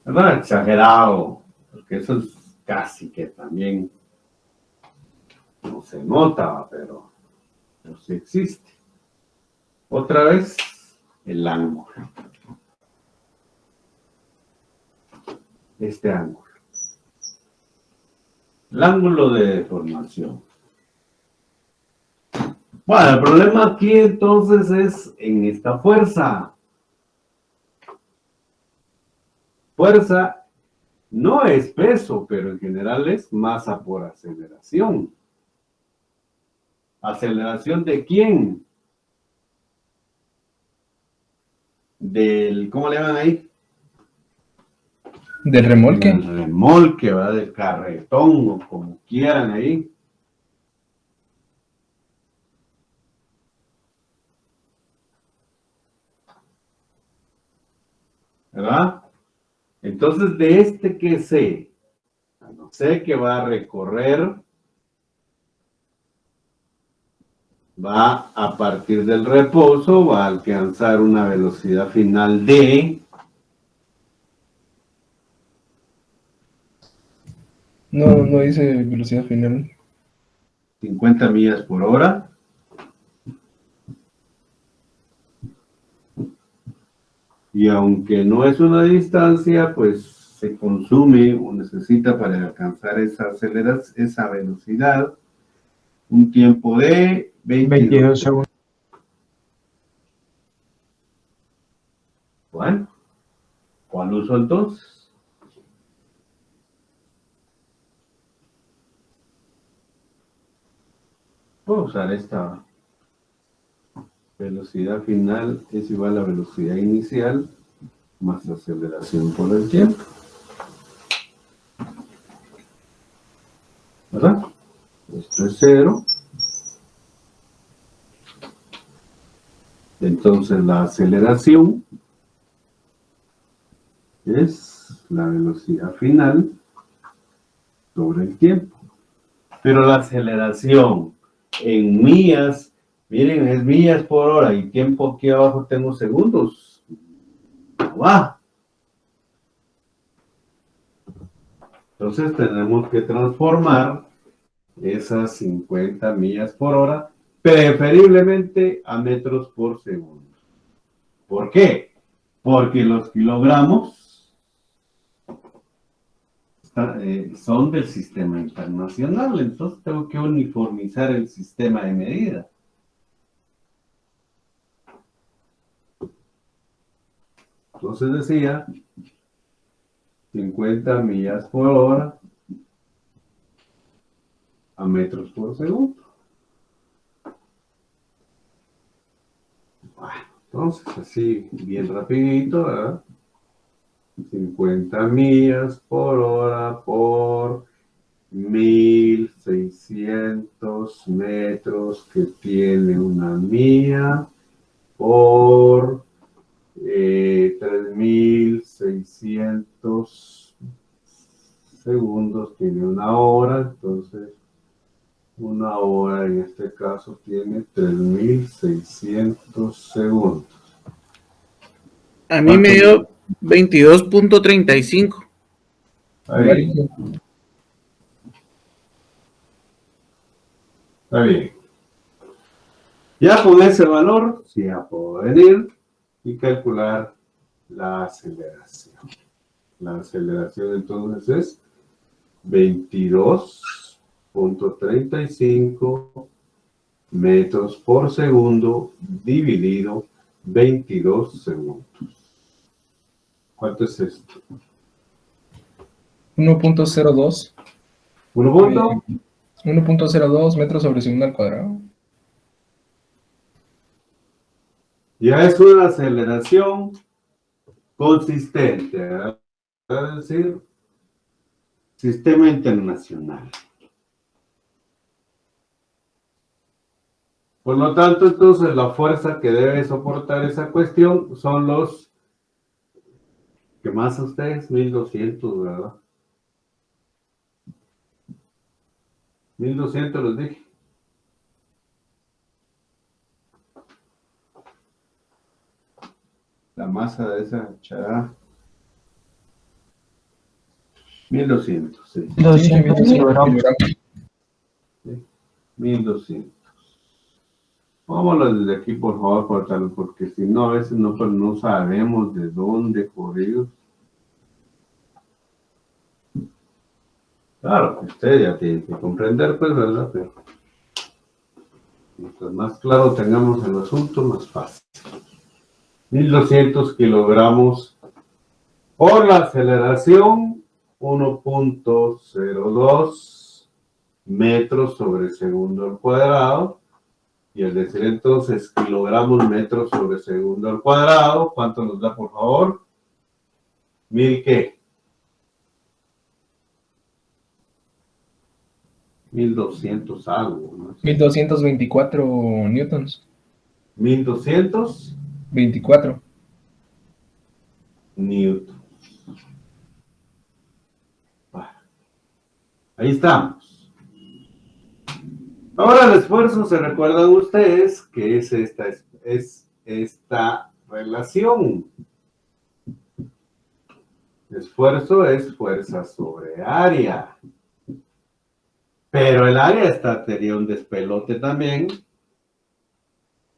¿Verdad? Exagerado, porque eso es casi que también no se nota, pero sí existe. Otra vez, el ángulo. Este ángulo. El ángulo de deformación. Bueno, el problema aquí entonces es en esta fuerza. Fuerza no es peso, pero en general es masa por aceleración. ¿Aceleración de quién? Del, ¿cómo le llaman ahí? ¿Del remolque? Del remolque, ¿verdad? Del carretón, o como quieran ahí. ¿Verdad? Entonces, de este que sé, sé que va a recorrer, va a partir del reposo, va a alcanzar una velocidad final de... No dice velocidad final. 50 millas por hora. Y aunque no es una distancia, pues se consume o necesita para alcanzar esa velocidad un tiempo de 22 segundos. Bueno, ¿cuál uso entonces? Puedo usar esta velocidad final es igual a velocidad inicial más la aceleración por el tiempo. ¿Verdad? Esto es 0. Entonces la aceleración es la velocidad final sobre el tiempo. Pero la aceleración en millas, miren, es millas por hora y tiempo aquí abajo tengo segundos. No va. Entonces tenemos que transformar esas 50 millas por hora preferiblemente a metros por segundo. ¿Por qué? Porque los kilogramos son del sistema internacional, entonces tengo que uniformizar el sistema de medida. Entonces decía 50 millas por hora a metros por segundo. Bueno, entonces así bien rapidito, ¿verdad? 50 millas por hora por 1600 metros que tiene una milla por 3600 segundos tiene una hora, entonces una hora en este caso tiene 3600 segundos. A mí me dio 22.35. Ahí. Está bien. Ya con ese valor, sí, ya puedo venir y calcular la aceleración. La aceleración entonces es 22.35 metros por segundo dividido 22 segundos. ¿Cuánto es esto? 1.02. 1.02 metros sobre segundo al cuadrado. Ya es una aceleración consistente, ¿verdad? Es decir, sistema internacional. Por lo tanto, entonces, la fuerza que debe soportar esa cuestión son los, ¿qué más a ustedes? 1200, ¿verdad? 1200 les dije. La masa de esa charada. 1200, sí. 200 kilogramos. 1200. Vámonos desde aquí, por favor, porque si no, a veces no, pues no sabemos de dónde correr. Claro, que usted ya tiene que comprender, pues, ¿verdad? Pero mientras más claro tengamos el asunto, más fácil. 1200 kilogramos por la aceleración, 1.02 metros sobre segundo al cuadrado. Y es decir, entonces, kilogramos metros sobre segundo al cuadrado. ¿Cuánto nos da, por favor? 1000 ¿qué? 1200 algo, ¿no? 1224 newtons. 1200 24. newtons. Bueno, ahí estamos. Ahora el esfuerzo, se recuerdan ustedes que es esta relación. Esfuerzo es fuerza sobre área. Pero el área tenía un despelote también,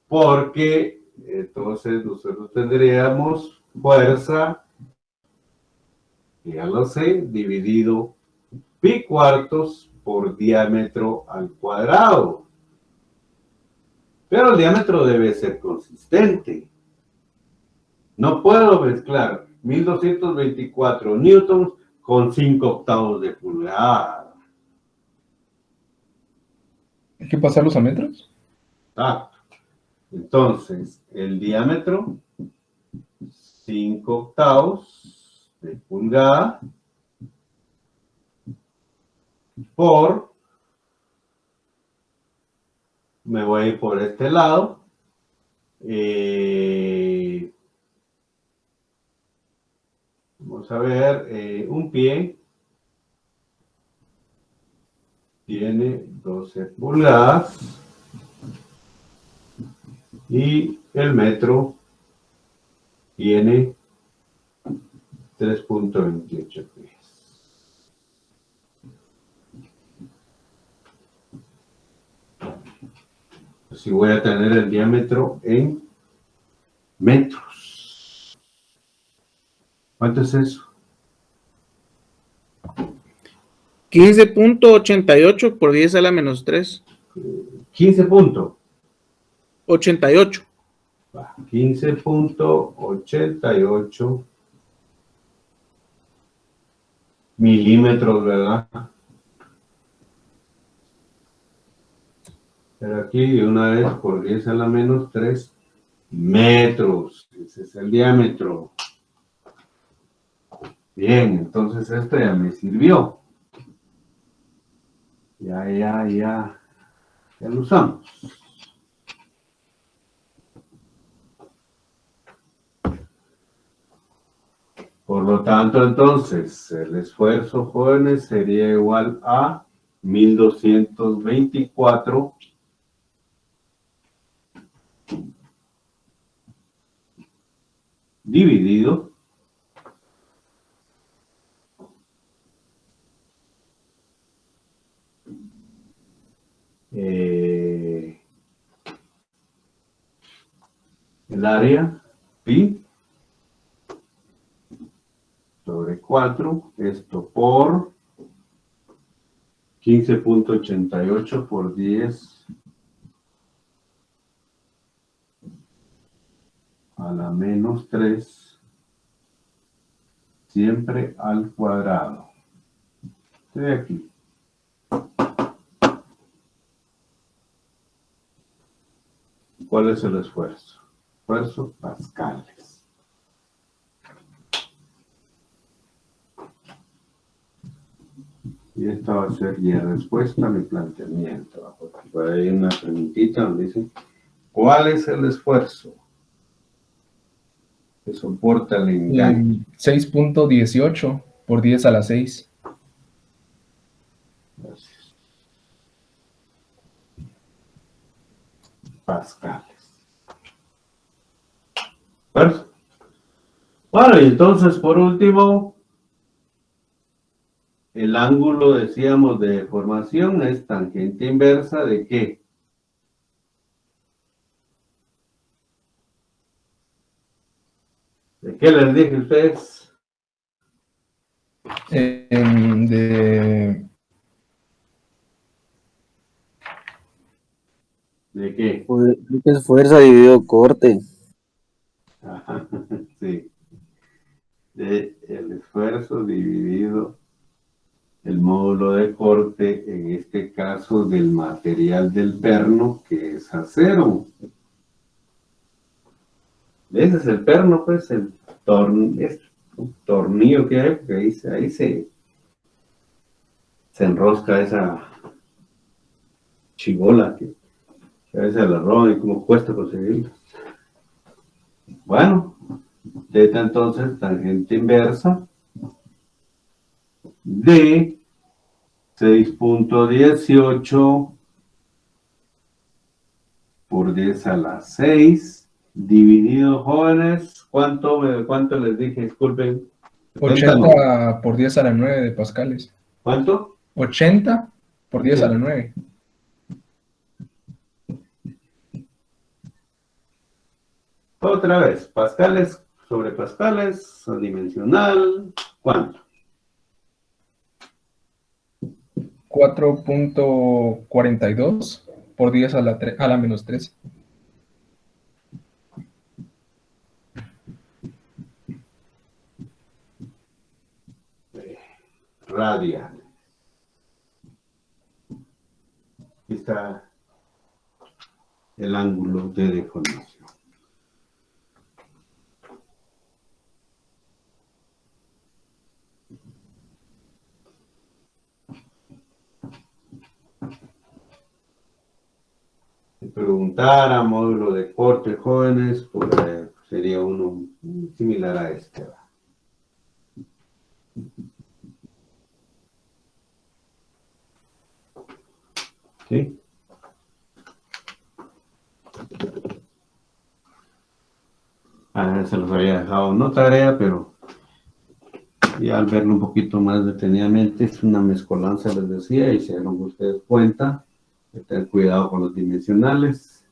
porque entonces nosotros tendríamos fuerza, ya lo sé, dividido pi cuartos por diámetro al cuadrado. Pero el diámetro debe ser consistente. No puedo mezclar 1224 newtons con 5 octavos de pulgada. ¿Hay que pasarlos a metros? Exacto. Entonces, el diámetro, 5 octavos de pulgada por, me voy a ir por este lado, vamos a ver, un pie tiene 12 pulgadas y el metro tiene 3.28 pies. Si voy a tener el diámetro en metros. ¿Cuánto es eso? 15.88 por 10 a la menos 3. 15 puntos. 88. 15.88 milímetros, ¿verdad? Pero aquí de una vez por 10 a la menos 3 metros. Ese es el diámetro. Bien, entonces esto ya me sirvió. Ya lo usamos. Por lo tanto, entonces, el esfuerzo, jóvenes, sería igual a 1224 dividido el área pi sobre 4, esto por 15.88 por 10 a la menos 3, siempre al cuadrado. Estoy aquí. ¿Cuál es el esfuerzo? Esfuerzo pascales. Y esta va a ser ya respuesta a mi planteamiento. Porque por ahí hay una preguntita donde dice, ¿cuál es el esfuerzo que soporta el engaño? 6.18 por 10 a la 6. Gracias. Pascales. Bueno, y entonces por último, el ángulo, decíamos, de deformación es tangente inversa ¿de qué? ¿De qué les dije a ustedes? De ¿De qué? Creo que es fuerza dividido corte. Ajá, sí. De el esfuerzo dividido el módulo de corte, en este caso del material del perno, que es acero. Ese es el perno, pues, el tornillo que hay, porque ahí se enrosca esa chibola que a veces la roban y como cuesta conseguirla. Bueno, teta entonces tangente inversa de 6.18 por 10 a la 6 dividido, jóvenes, ¿cuánto les dije? Disculpen. 80 por 10 a la 9 de pascales. ¿Cuánto? 80 por 10 a la 9. Otra vez, pascales sobre pascales, adimensional, ¿cuánto? 4.42 por 10 a la menos 3. Radial. Aquí está el ángulo de deformación. Si preguntara módulo de corte, jóvenes, pues, sería uno similar a este. ¿Va? ¿Sí? Se los había dejado no tarea, pero ya al verlo un poquito más detenidamente, es una mezcolanza, les decía, y se dieron ustedes cuenta de tener cuidado con los dimensionales.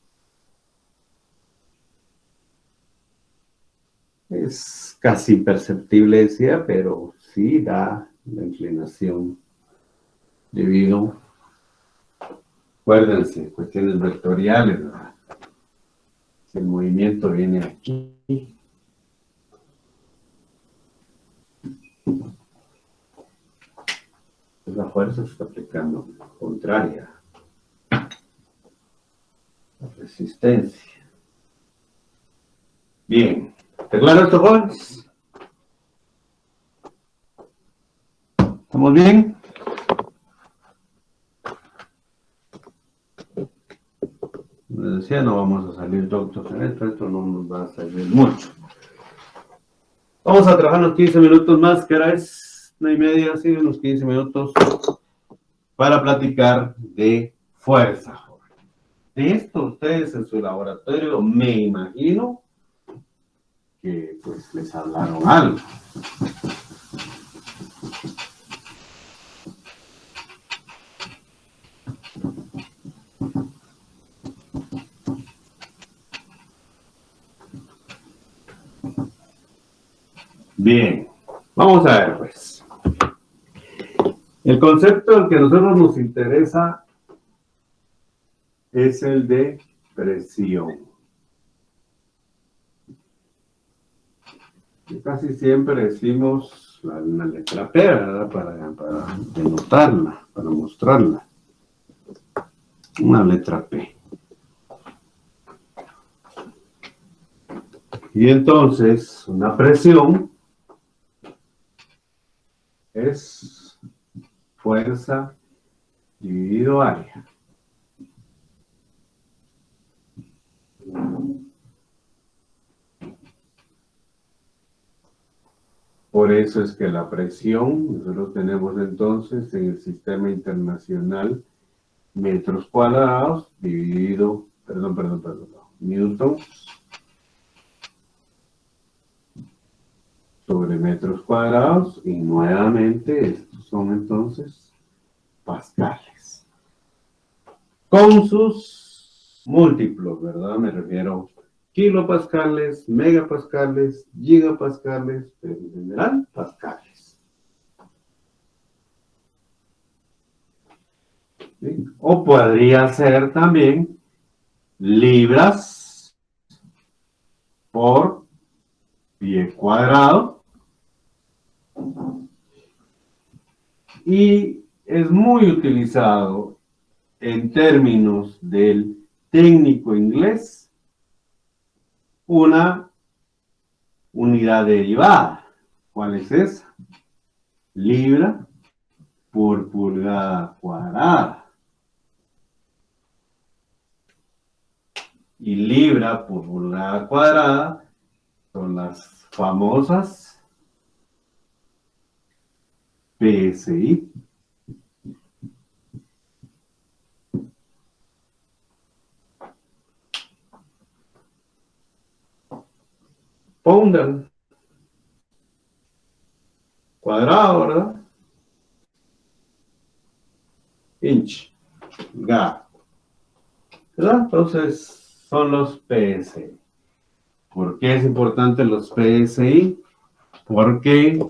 Es casi imperceptible, decía, pero sí da la inclinación debido, acuérdense, cuestiones vectoriales, ¿verdad? Si el movimiento viene aquí, pues la fuerza se está aplicando contraria. La resistencia. Bien. ¿Está claro esto, jóvenes? ¿Estamos bien? Les decía, no vamos a salir doctos en esto no nos va a salir mucho. Vamos a trabajar unos 15 minutos más, que ahora es 1:30, sí, unos 15 minutos para platicar de fuerza, jóvenes. De esto ustedes en su laboratorio, me imagino que pues les hablaron algo. Bien, vamos a ver pues. El concepto del que a nosotros nos interesa es el de presión. Y casi siempre decimos una letra P, ¿verdad? Para denotarla, para mostrarla. Una letra P. Y entonces, una presión es fuerza dividido área. Por eso es que la presión, nosotros tenemos entonces en el sistema internacional metros cuadrados dividido, newtons sobre metros cuadrados, y nuevamente estos son entonces pascales. Con sus múltiplos, ¿verdad? Me refiero kilopascales, megapascales, gigapascales, pero en general, pascales. ¿Sí? O podría ser también libras por pie cuadrado. Y es muy utilizado en términos del técnico inglés una unidad derivada. ¿Cuál es esa? Libra por pulgada cuadrada. Y libra por pulgada cuadrada son las famosas PSI. Pound cuadrado, ¿verdad? Inch, ga, ¿verdad? Entonces son los PSI. ¿Por qué es importante los PSI? Porque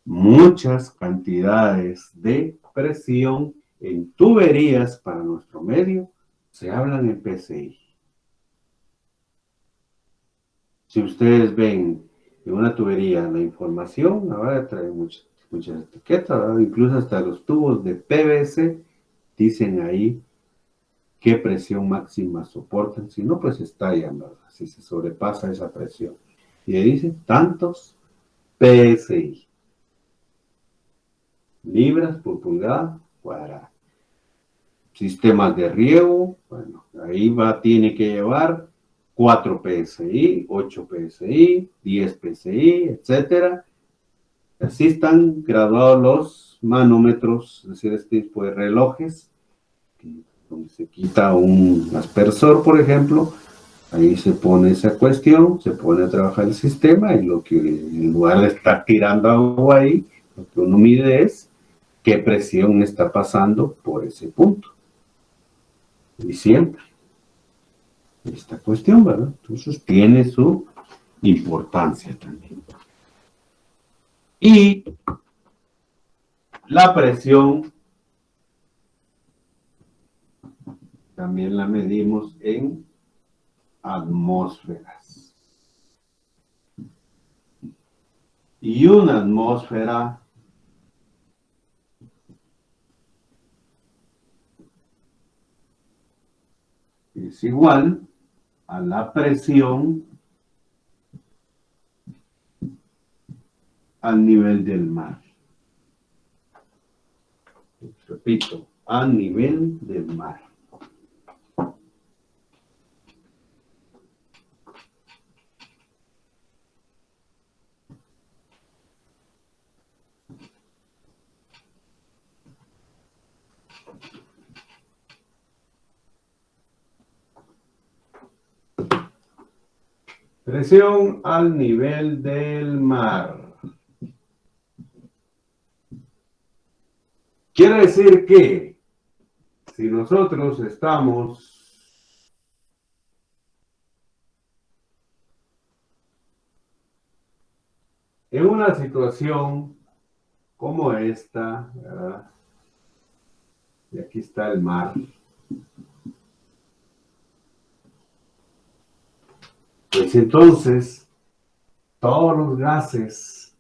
muchas cantidades de presión en tuberías para nuestro medio se hablan en PSI. Si ustedes ven en una tubería la información, ahora trae muchas etiquetas, ¿verdad? Incluso hasta los tubos de PVC dicen ahí qué presión máxima soportan, si no pues estallan, ¿verdad? Si se sobrepasa esa presión. Y ahí dice tantos PSI, libras por pulgada cuadrada. Sistemas de riego, bueno, ahí tiene que llevar 4 PSI, 8 PSI, 10 PSI, etcétera. Así están graduados los manómetros, es decir, este tipo de relojes, donde se quita un aspersor, por ejemplo, ahí se pone esa cuestión, se pone a trabajar el sistema y lo que en lugar de estar tirando agua ahí, lo que uno mide es qué presión está pasando por ese punto. Y siempre esta cuestión, ¿verdad? Entonces tiene su importancia también. Y la presión también la medimos en atmósferas. Y una atmósfera es igual a la presión al nivel del mar. Repito, a nivel del mar. Presión al nivel del mar. Quiere decir que si nosotros estamos en una situación como esta, ¿verdad? Y aquí está el mar. Pues entonces, todos los gases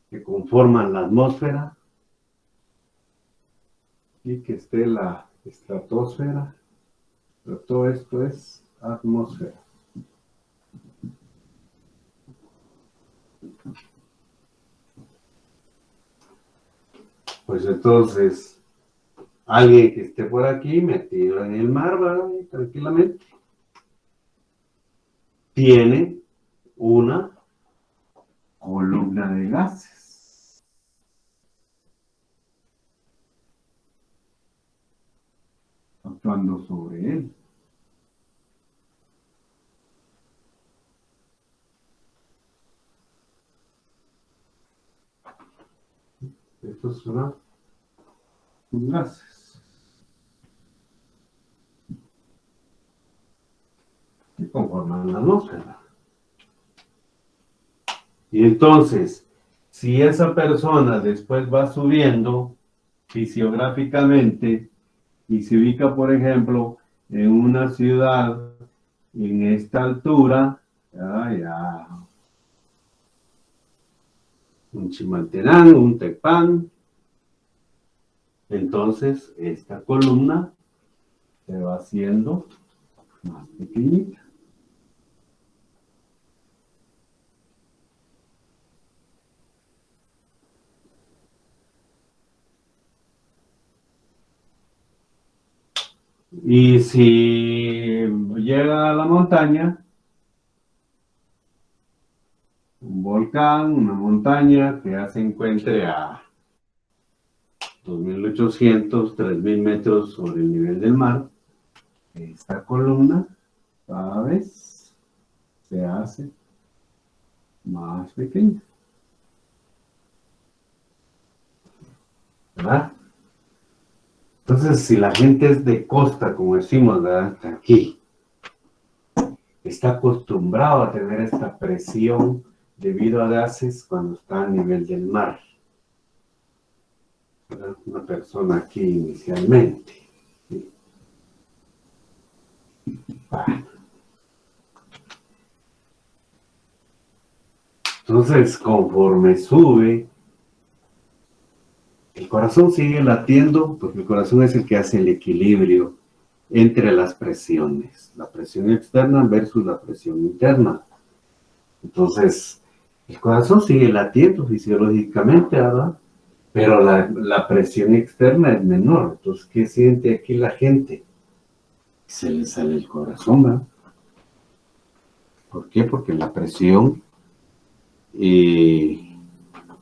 que conforman la atmósfera, y que esté la estratosfera, pero todo esto es atmósfera. Pues entonces, alguien que esté por aquí metido en el mar, ¿verdad? Tranquilamente, tiene una columna de gases. Actuando sobre él. Estos son gases. que conforman la atmósfera. Y entonces, si esa persona después va subiendo fisiográficamente y se ubica, por ejemplo, en una ciudad en esta altura, un Chimaltenango, un Tepán, entonces esta columna se va haciendo más pequeñita. Y si llega a la montaña, un volcán, una montaña que ya se encuentre a 2.800, 3.000 metros sobre el nivel del mar, esta columna cada vez se hace más pequeña. ¿Verdad? Entonces, si la gente es de costa, como decimos, ¿verdad? Hasta aquí, está acostumbrado a tener esta presión debido a gases cuando está a nivel del mar. ¿Verdad? Una persona aquí inicialmente. ¿Sí? Bueno. Entonces, conforme sube, el corazón sigue latiendo, porque el corazón es el que hace el equilibrio entre las presiones, la presión externa versus la presión interna. Entonces, el corazón sigue latiendo fisiológicamente, ¿verdad? Pero la presión externa es menor. Entonces, ¿qué siente aquí la gente? Se le sale el corazón, ¿verdad? ¿Por qué? Porque la presión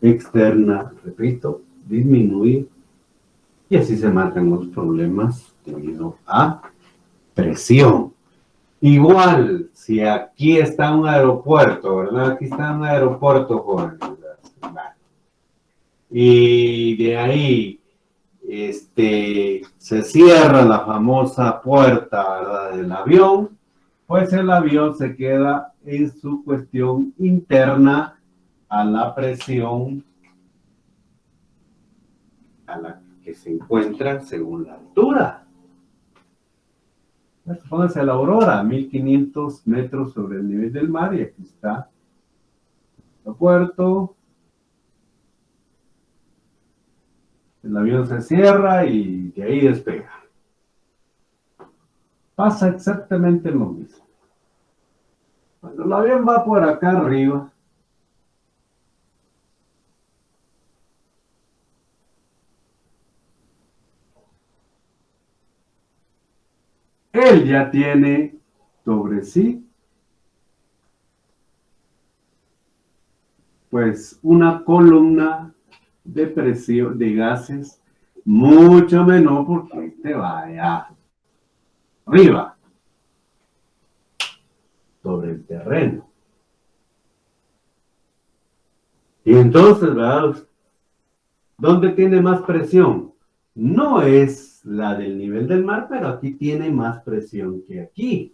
externa, repito, disminuye y así se matan los problemas debido a presión. Igual, si aquí está un aeropuerto, ¿verdad? Aquí está un aeropuerto, joven, y de ahí se cierra la famosa puerta, ¿verdad?, del avión, pues el avión se queda en su cuestión interna a la presión a la que se encuentra según la altura. Pónganse a la Aurora, 1.500 metros sobre el nivel del mar, y aquí está el aeropuerto. El avión se cierra y de ahí despega. Pasa exactamente lo mismo. Cuando el avión va por acá arriba, él ya tiene sobre sí, pues, una columna de presión de gases mucho menor, porque este va allá arriba, sobre el terreno. Y entonces, ¿verdad? ¿Dónde tiene más presión? No es la del nivel del mar, pero aquí tiene más presión que aquí.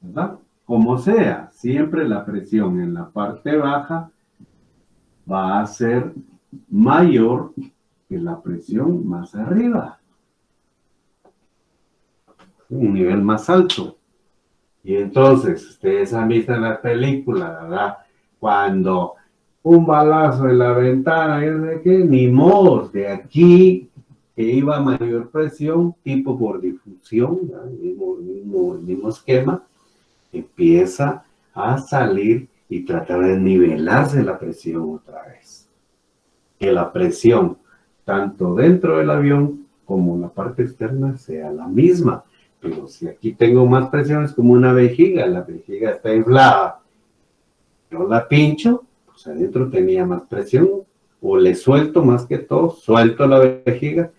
¿Verdad? Como sea, siempre la presión en la parte baja va a ser mayor que la presión más arriba. Un nivel más alto. Y entonces, ustedes han visto en la película, ¿verdad? Cuando un balazo en la ventana, yo sé qué, ni modo, de aquí que iba a mayor presión, tipo por difusión, el mismo esquema, empieza a salir y tratar de nivelarse la presión otra vez. Que la presión, tanto dentro del avión como en la parte externa, sea la misma. Pero si aquí tengo más presión, es como una vejiga, la vejiga está inflada. Yo la pincho, pues adentro tenía más presión, o le suelto más que todo, suelto la vejiga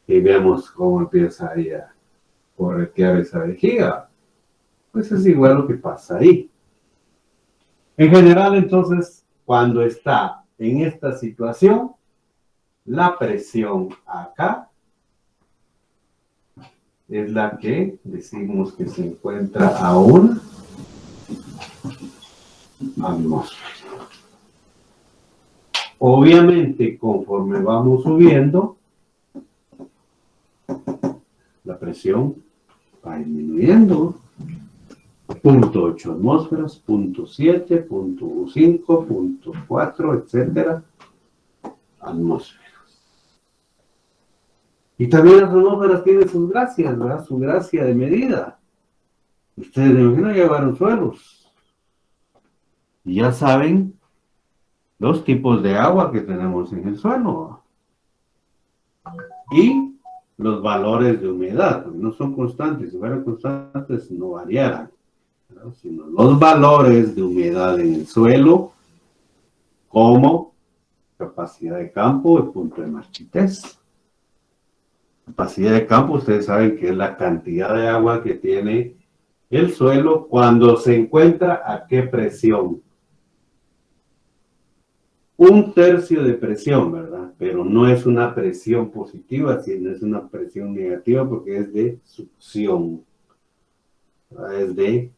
y veamos cómo empieza ahí a corretear esa vejiga. Pues es igual lo que pasa ahí. En general, entonces, cuando está en esta situación, la presión acá es la que decimos que se encuentra a una atmósfera. Obviamente, conforme vamos subiendo, la presión va disminuyendo. 0.8 atmósferas, 0.7, 0.5, 0.4, etcétera, atmósferas. Y también las atmósferas tienen sus gracias, ¿verdad? Su gracia de medida. Ustedes me imagino llevaron suelos. Y ya saben los tipos de agua que tenemos en el suelo. Y los valores de humedad, no son constantes. Si fueran constantes, no variaran, ¿no? Sino los valores de humedad en el suelo, como capacidad de campo y punto de marchitez. Capacidad de campo, ustedes saben que es la cantidad de agua que tiene el suelo cuando se encuentra a qué presión. 1/3 de presión, ¿verdad? Pero no es una presión positiva, sino es una presión negativa porque es de succión. ¿Verdad? Es de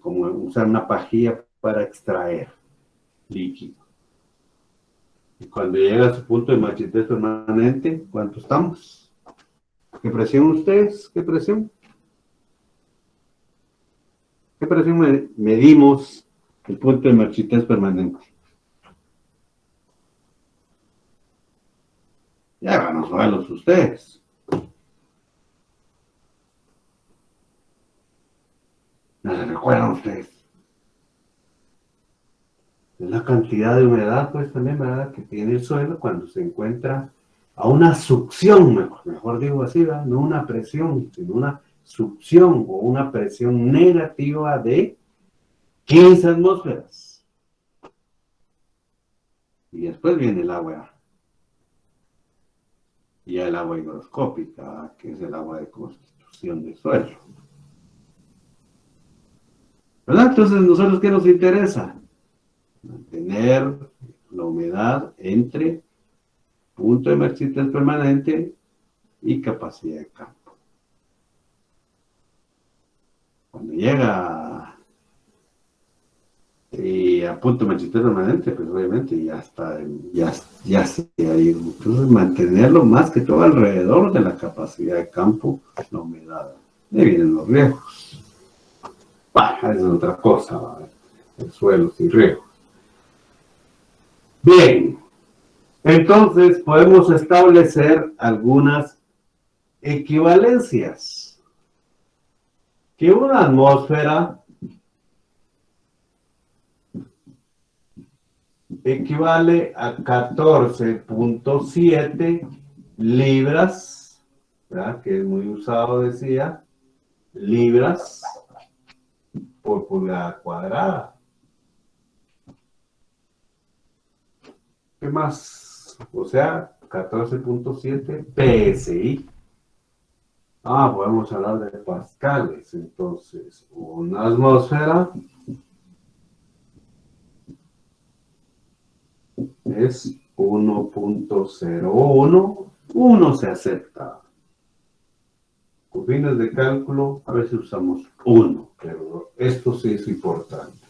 como usar una pajilla para extraer líquido. Y cuando llega a su punto de marchitez permanente, ¿cuánto estamos? ¿Qué presión ustedes? ¿Qué presión? ¿Qué presión medimos el punto de marchitez permanente? Ya van a saberlos ustedes. No se recuerdan ustedes. Es la cantidad de humedad, pues también, ¿verdad?, que tiene el suelo cuando se encuentra a una succión, mejor digo así, ¿verdad? No una presión, sino una succión o una presión negativa de 15 atmósferas. Y después viene el agua. Y el agua higroscópica, que es el agua de constitución del suelo. ¿Verdad? Entonces, ¿nosotros qué nos interesa? Mantener la humedad entre punto de marchitez permanente y capacidad de campo. Cuando llega a punto de marchitez permanente, pues obviamente ya está, ya se ha ido. Entonces, mantenerlo más que todo alrededor de la capacidad de campo, la humedad. Ahí vienen los riegos. Esa es otra cosa, ¿verdad? El suelo sin riegos. Bien, entonces podemos establecer algunas equivalencias. Que una atmósfera equivale a 14.7 libras, ¿verdad?, que es muy usado, decía, libras por pulgada cuadrada. ¿Qué más? O sea, 14.7 PSI. Podemos hablar de pascales. Entonces, una atmósfera es 1.01. 1 se acepta. Con fines de cálculo, a veces usamos 1, pero esto sí es importante.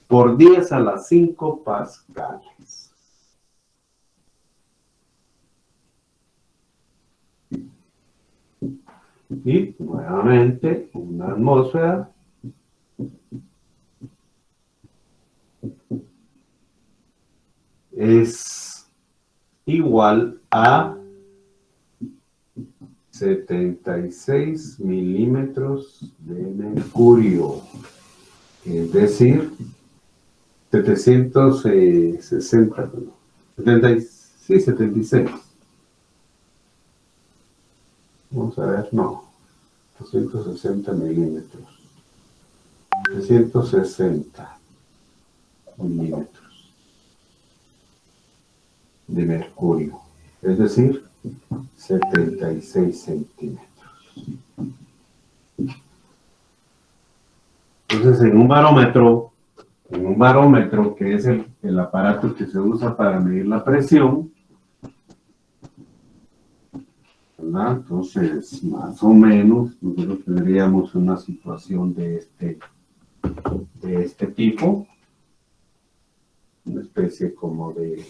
Por 10 a la 5 pascales. Y nuevamente, una atmósfera es igual a 76 milímetros de mercurio, es decir, 760, perdón, 76. Vamos a ver, no, 260 milímetros, 360 milímetros de mercurio, es decir, 76 centímetros. Entonces, en un barómetro, que es el aparato que se usa para medir la presión, ¿verdad? Entonces, más o menos, nosotros tendríamos una situación de este tipo, una especie como de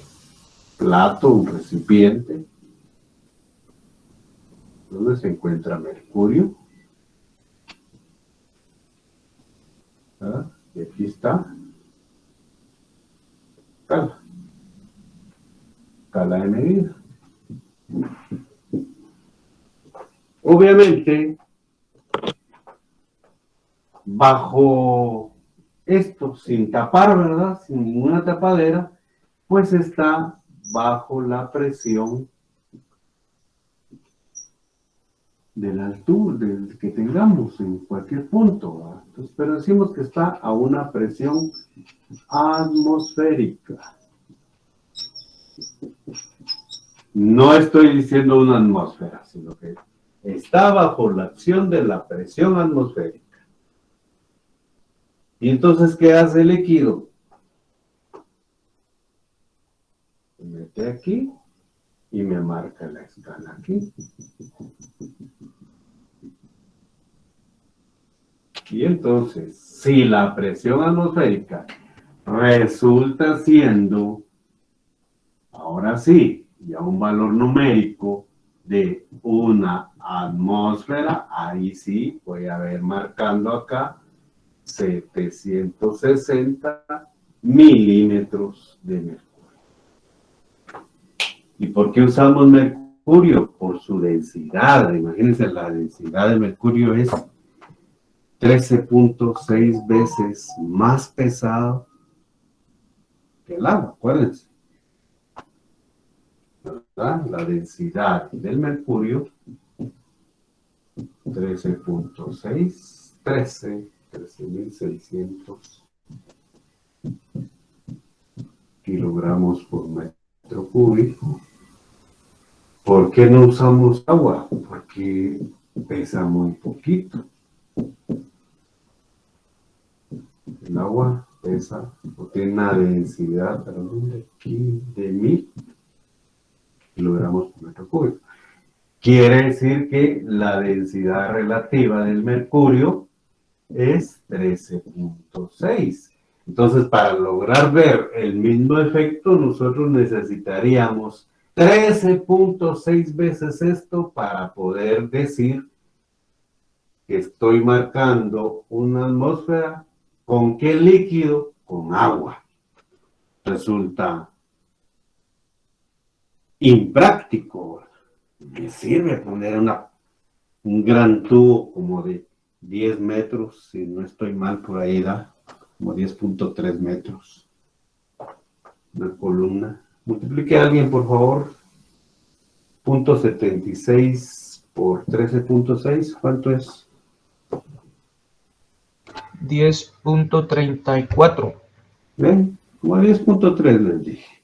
plato, un recipiente, donde se encuentra mercurio, ¿verdad? Y aquí está escala de medida. Obviamente, bajo esto, sin tapar, ¿verdad? Sin ninguna tapadera, pues está bajo la presión de la altura del que tengamos en cualquier punto, ¿verdad? Entonces, pero decimos que está a una presión atmosférica. No estoy diciendo una atmósfera, sino que está bajo la acción de la presión atmosférica. Y entonces, ¿qué hace el líquido? Se mete aquí y me marca la escala aquí. Y entonces, si la presión atmosférica resulta siendo, ahora sí, ya un valor numérico de una atmósfera, ahí sí voy a ver marcando acá 760 milímetros de mercurio. ¿Y por qué usamos mercurio? Por su densidad. Imagínense, la densidad de mercurio es 13.6 veces más pesado que el agua, acuérdense. ¿Verdad? La densidad del mercurio, 13.6 kilogramos por metro cúbico. ¿Por qué no usamos agua? Porque pesa muy poquito. El agua pesa, o tiene una densidad, perdón, de 1000 kilogramos por metro cúbico. Quiere decir que la densidad relativa del mercurio es 13.6. Entonces, para lograr ver el mismo efecto, nosotros necesitaríamos 13.6 veces esto para poder decir que estoy marcando una atmósfera. ¿Con qué líquido? Con agua. Resulta impráctico. Me sirve poner un gran tubo como de 10 metros, si no estoy mal por ahí, da como 10.3 metros. Una columna. Multiplique a alguien, por favor. 0.76 por 13.6, ¿cuánto es? 10.34. ¿Ven? Como 10.3 les dije.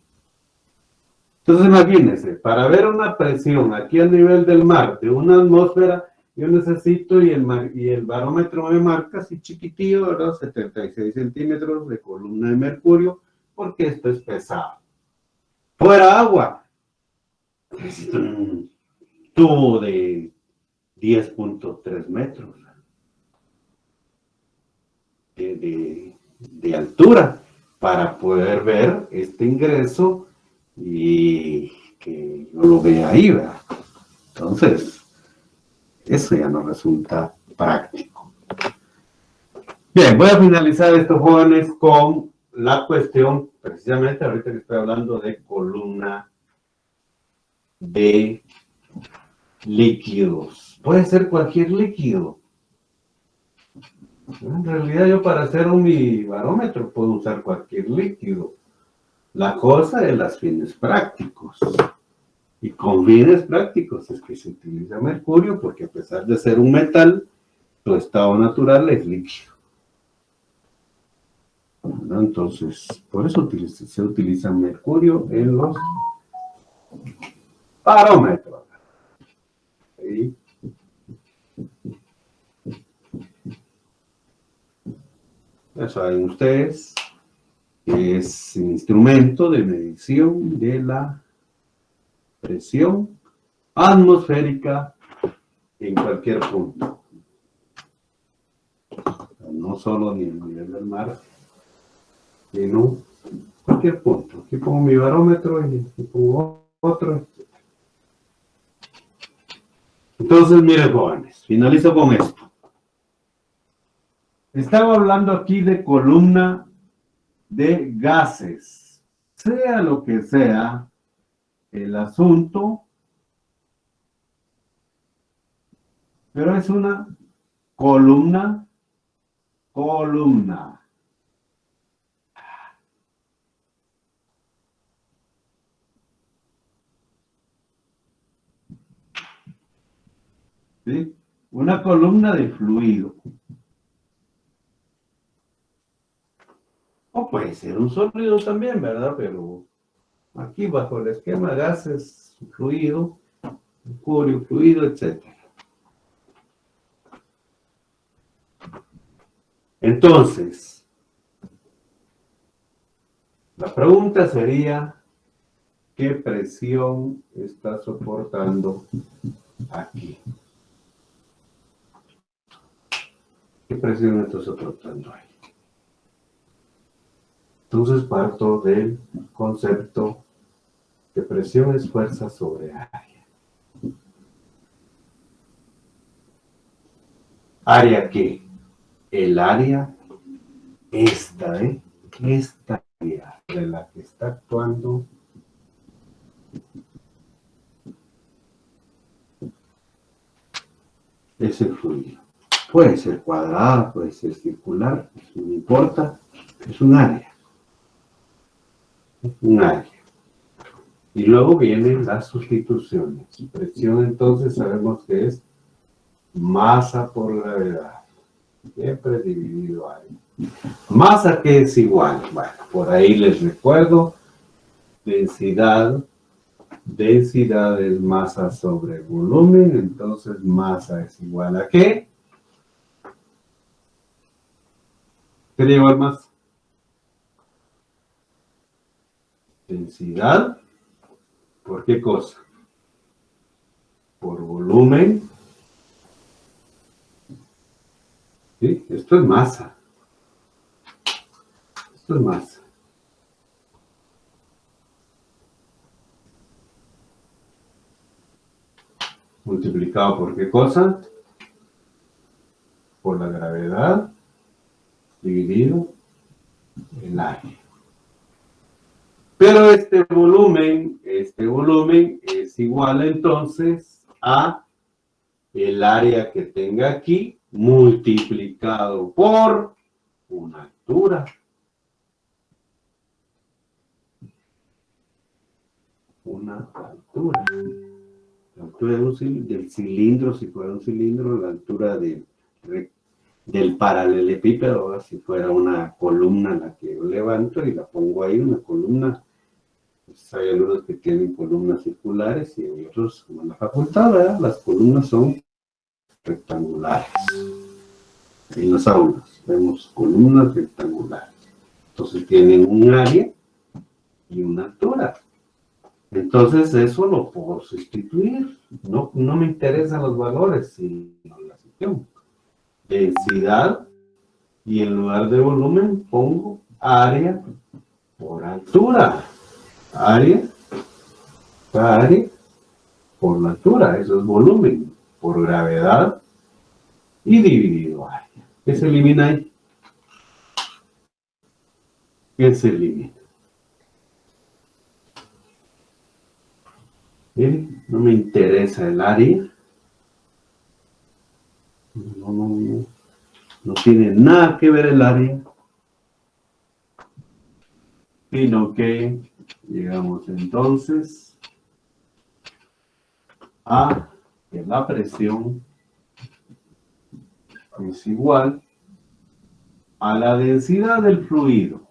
Entonces imagínense, para ver una presión aquí al nivel del mar de una atmósfera, yo necesito, y el barómetro me marca así chiquitillo, ¿verdad? 76 centímetros de columna de mercurio, porque esto es pesado. Fuera agua, necesito un tubo de 10.3 metros de altura para poder ver este ingreso y que yo lo vea ahí, ¿verdad? Entonces, eso ya no resulta práctico. Bien, voy a finalizar esto, jóvenes, con la cuestión, precisamente ahorita que estoy hablando de columna de líquidos. Puede ser cualquier líquido. En realidad yo para hacer mi barómetro puedo usar cualquier líquido. La cosa es los fines prácticos. Y con fines prácticos es que se utiliza mercurio, porque a pesar de ser un metal, su estado natural es líquido. ¿No? Entonces, por eso se utiliza mercurio en los barómetros. ¿Sí? Ya saben ustedes que es un instrumento de medición de la presión atmosférica en cualquier punto. No solo ni el nivel del mar, sino cualquier punto. Aquí pongo mi barómetro y aquí pongo otro. Entonces, miren, jóvenes, finalizo con esto. Estaba hablando aquí de columna de gases. Sea lo que sea el asunto, pero es una columna. ¿Sí? Una columna de fluido. O puede ser un sólido también, ¿verdad? Pero aquí bajo el esquema gases, fluido, mercurio, fluido, etc. Entonces, la pregunta sería, ¿qué presión está soportando aquí? ¿Qué presión está soportando ahí? Entonces parto del concepto de presión es fuerza sobre área. ¿Área qué? El área esta, esta área de la que está actuando es el fluido. Puede ser cuadrada, puede ser circular, no importa, es un área. Un área. Y luego vienen las sustituciones. Presión entonces sabemos que es masa por gravedad. Siempre dividido área. Masa que es igual. Bueno, por ahí les recuerdo. Densidad. Densidad es masa sobre volumen. Entonces masa es igual a ¿qué? ¿Qué lleva el masa? Densidad. ¿Por qué cosa? Por volumen. ¿Sí? Esto es masa. Esto es masa. Multiplicado por qué cosa? Por la gravedad dividido el área. Pero este volumen es igual entonces a el área que tenga aquí multiplicado por una altura. Una altura. La altura del cilindro, si fuera un cilindro, la altura del paralelepípedo, si fuera una columna la que yo levanto y la pongo ahí, una columna. Pues hay algunos que tienen columnas circulares y otros, como en la facultad, ¿verdad? Las columnas son rectangulares. En las aulas vemos columnas rectangulares. Entonces tienen un área y una altura. Entonces eso lo puedo sustituir. No me interesan los valores, sino la sección. Densidad y en lugar de volumen pongo área por altura. Área por la altura, eso es volumen, por gravedad y dividido área. ¿Qué se elimina ahí? ¿Qué se elimina? Miren, no me interesa el área. No tiene nada que ver el área, sino que llegamos entonces a que la presión es igual a la densidad del fluido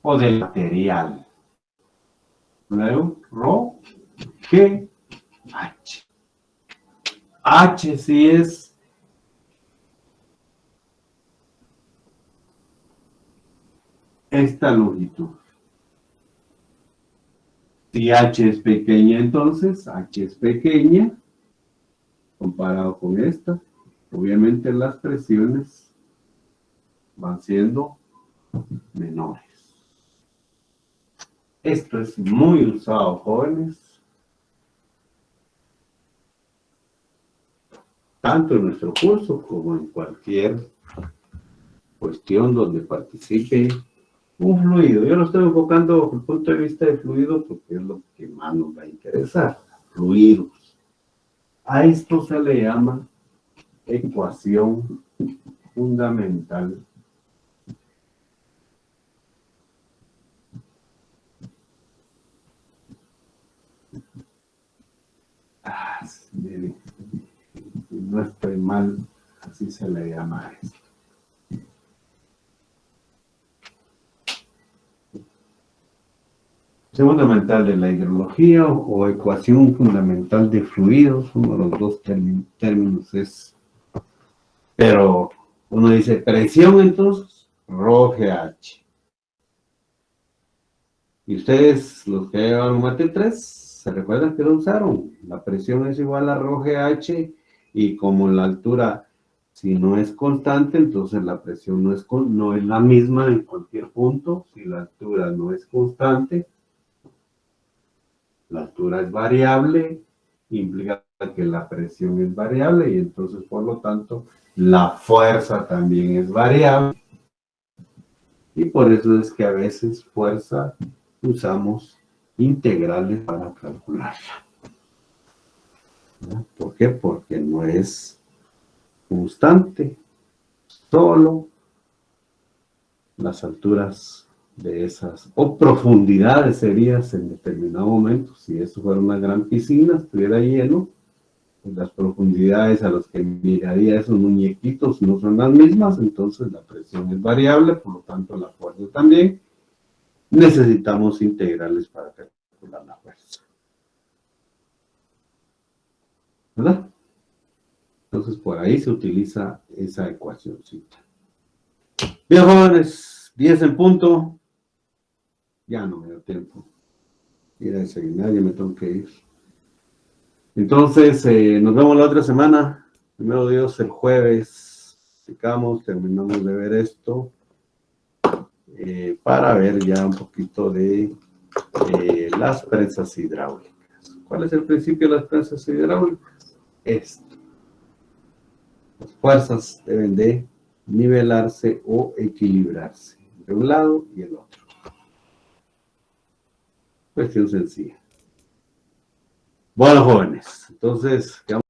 o del material. Luego, Rho, G, H. H sí es esta longitud. Si H es pequeña, entonces H es pequeña comparado con esta. Obviamente las presiones van siendo menores. Esto es muy usado, jóvenes, tanto en nuestro curso como en cualquier cuestión donde participe un fluido. Yo lo estoy enfocando desde el punto de vista de fluido porque es lo que más nos va a interesar, fluidos. A esto se le llama ecuación fundamental si no estoy mal, así se le llama a esto. Fundamental de la hidrología o ecuación fundamental de fluidos, uno de los dos términos es, pero uno dice presión, entonces, ρGH. Y ustedes, los que llevan mate 3, ¿se recuerdan que lo usaron? La presión es igual a ρGH y como la altura, si no es constante, entonces la presión no es la misma en cualquier punto. Si la altura no es constante, la altura es variable, implica que la presión es variable y entonces, por lo tanto, la fuerza también es variable. Y por eso es que a veces fuerza usamos integrales para calcularla. ¿Verdad? ¿Por qué? Porque no es constante, solo las alturas de esas, o profundidades serías en determinado momento. Si eso fuera una gran piscina, estuviera lleno, pues las profundidades a las que miraría esos muñequitos no son las mismas, entonces la presión es variable, por lo tanto la fuerza también. Necesitamos integrales para calcular la fuerza. ¿Verdad? Entonces por ahí se utiliza esa ecuacióncita. Bien, jóvenes, 10 en punto. Ya no me da tiempo. Ir a desayunar, ya me tengo que ir. Entonces, nos vemos la otra semana. Primero Dios, el jueves. Terminamos de ver esto. Para ver ya un poquito de las prensas hidráulicas. ¿Cuál es el principio de las prensas hidráulicas? Esto. Las fuerzas deben de nivelarse o equilibrarse de un lado y el otro. Cuestión sencilla. Bueno, jóvenes, entonces,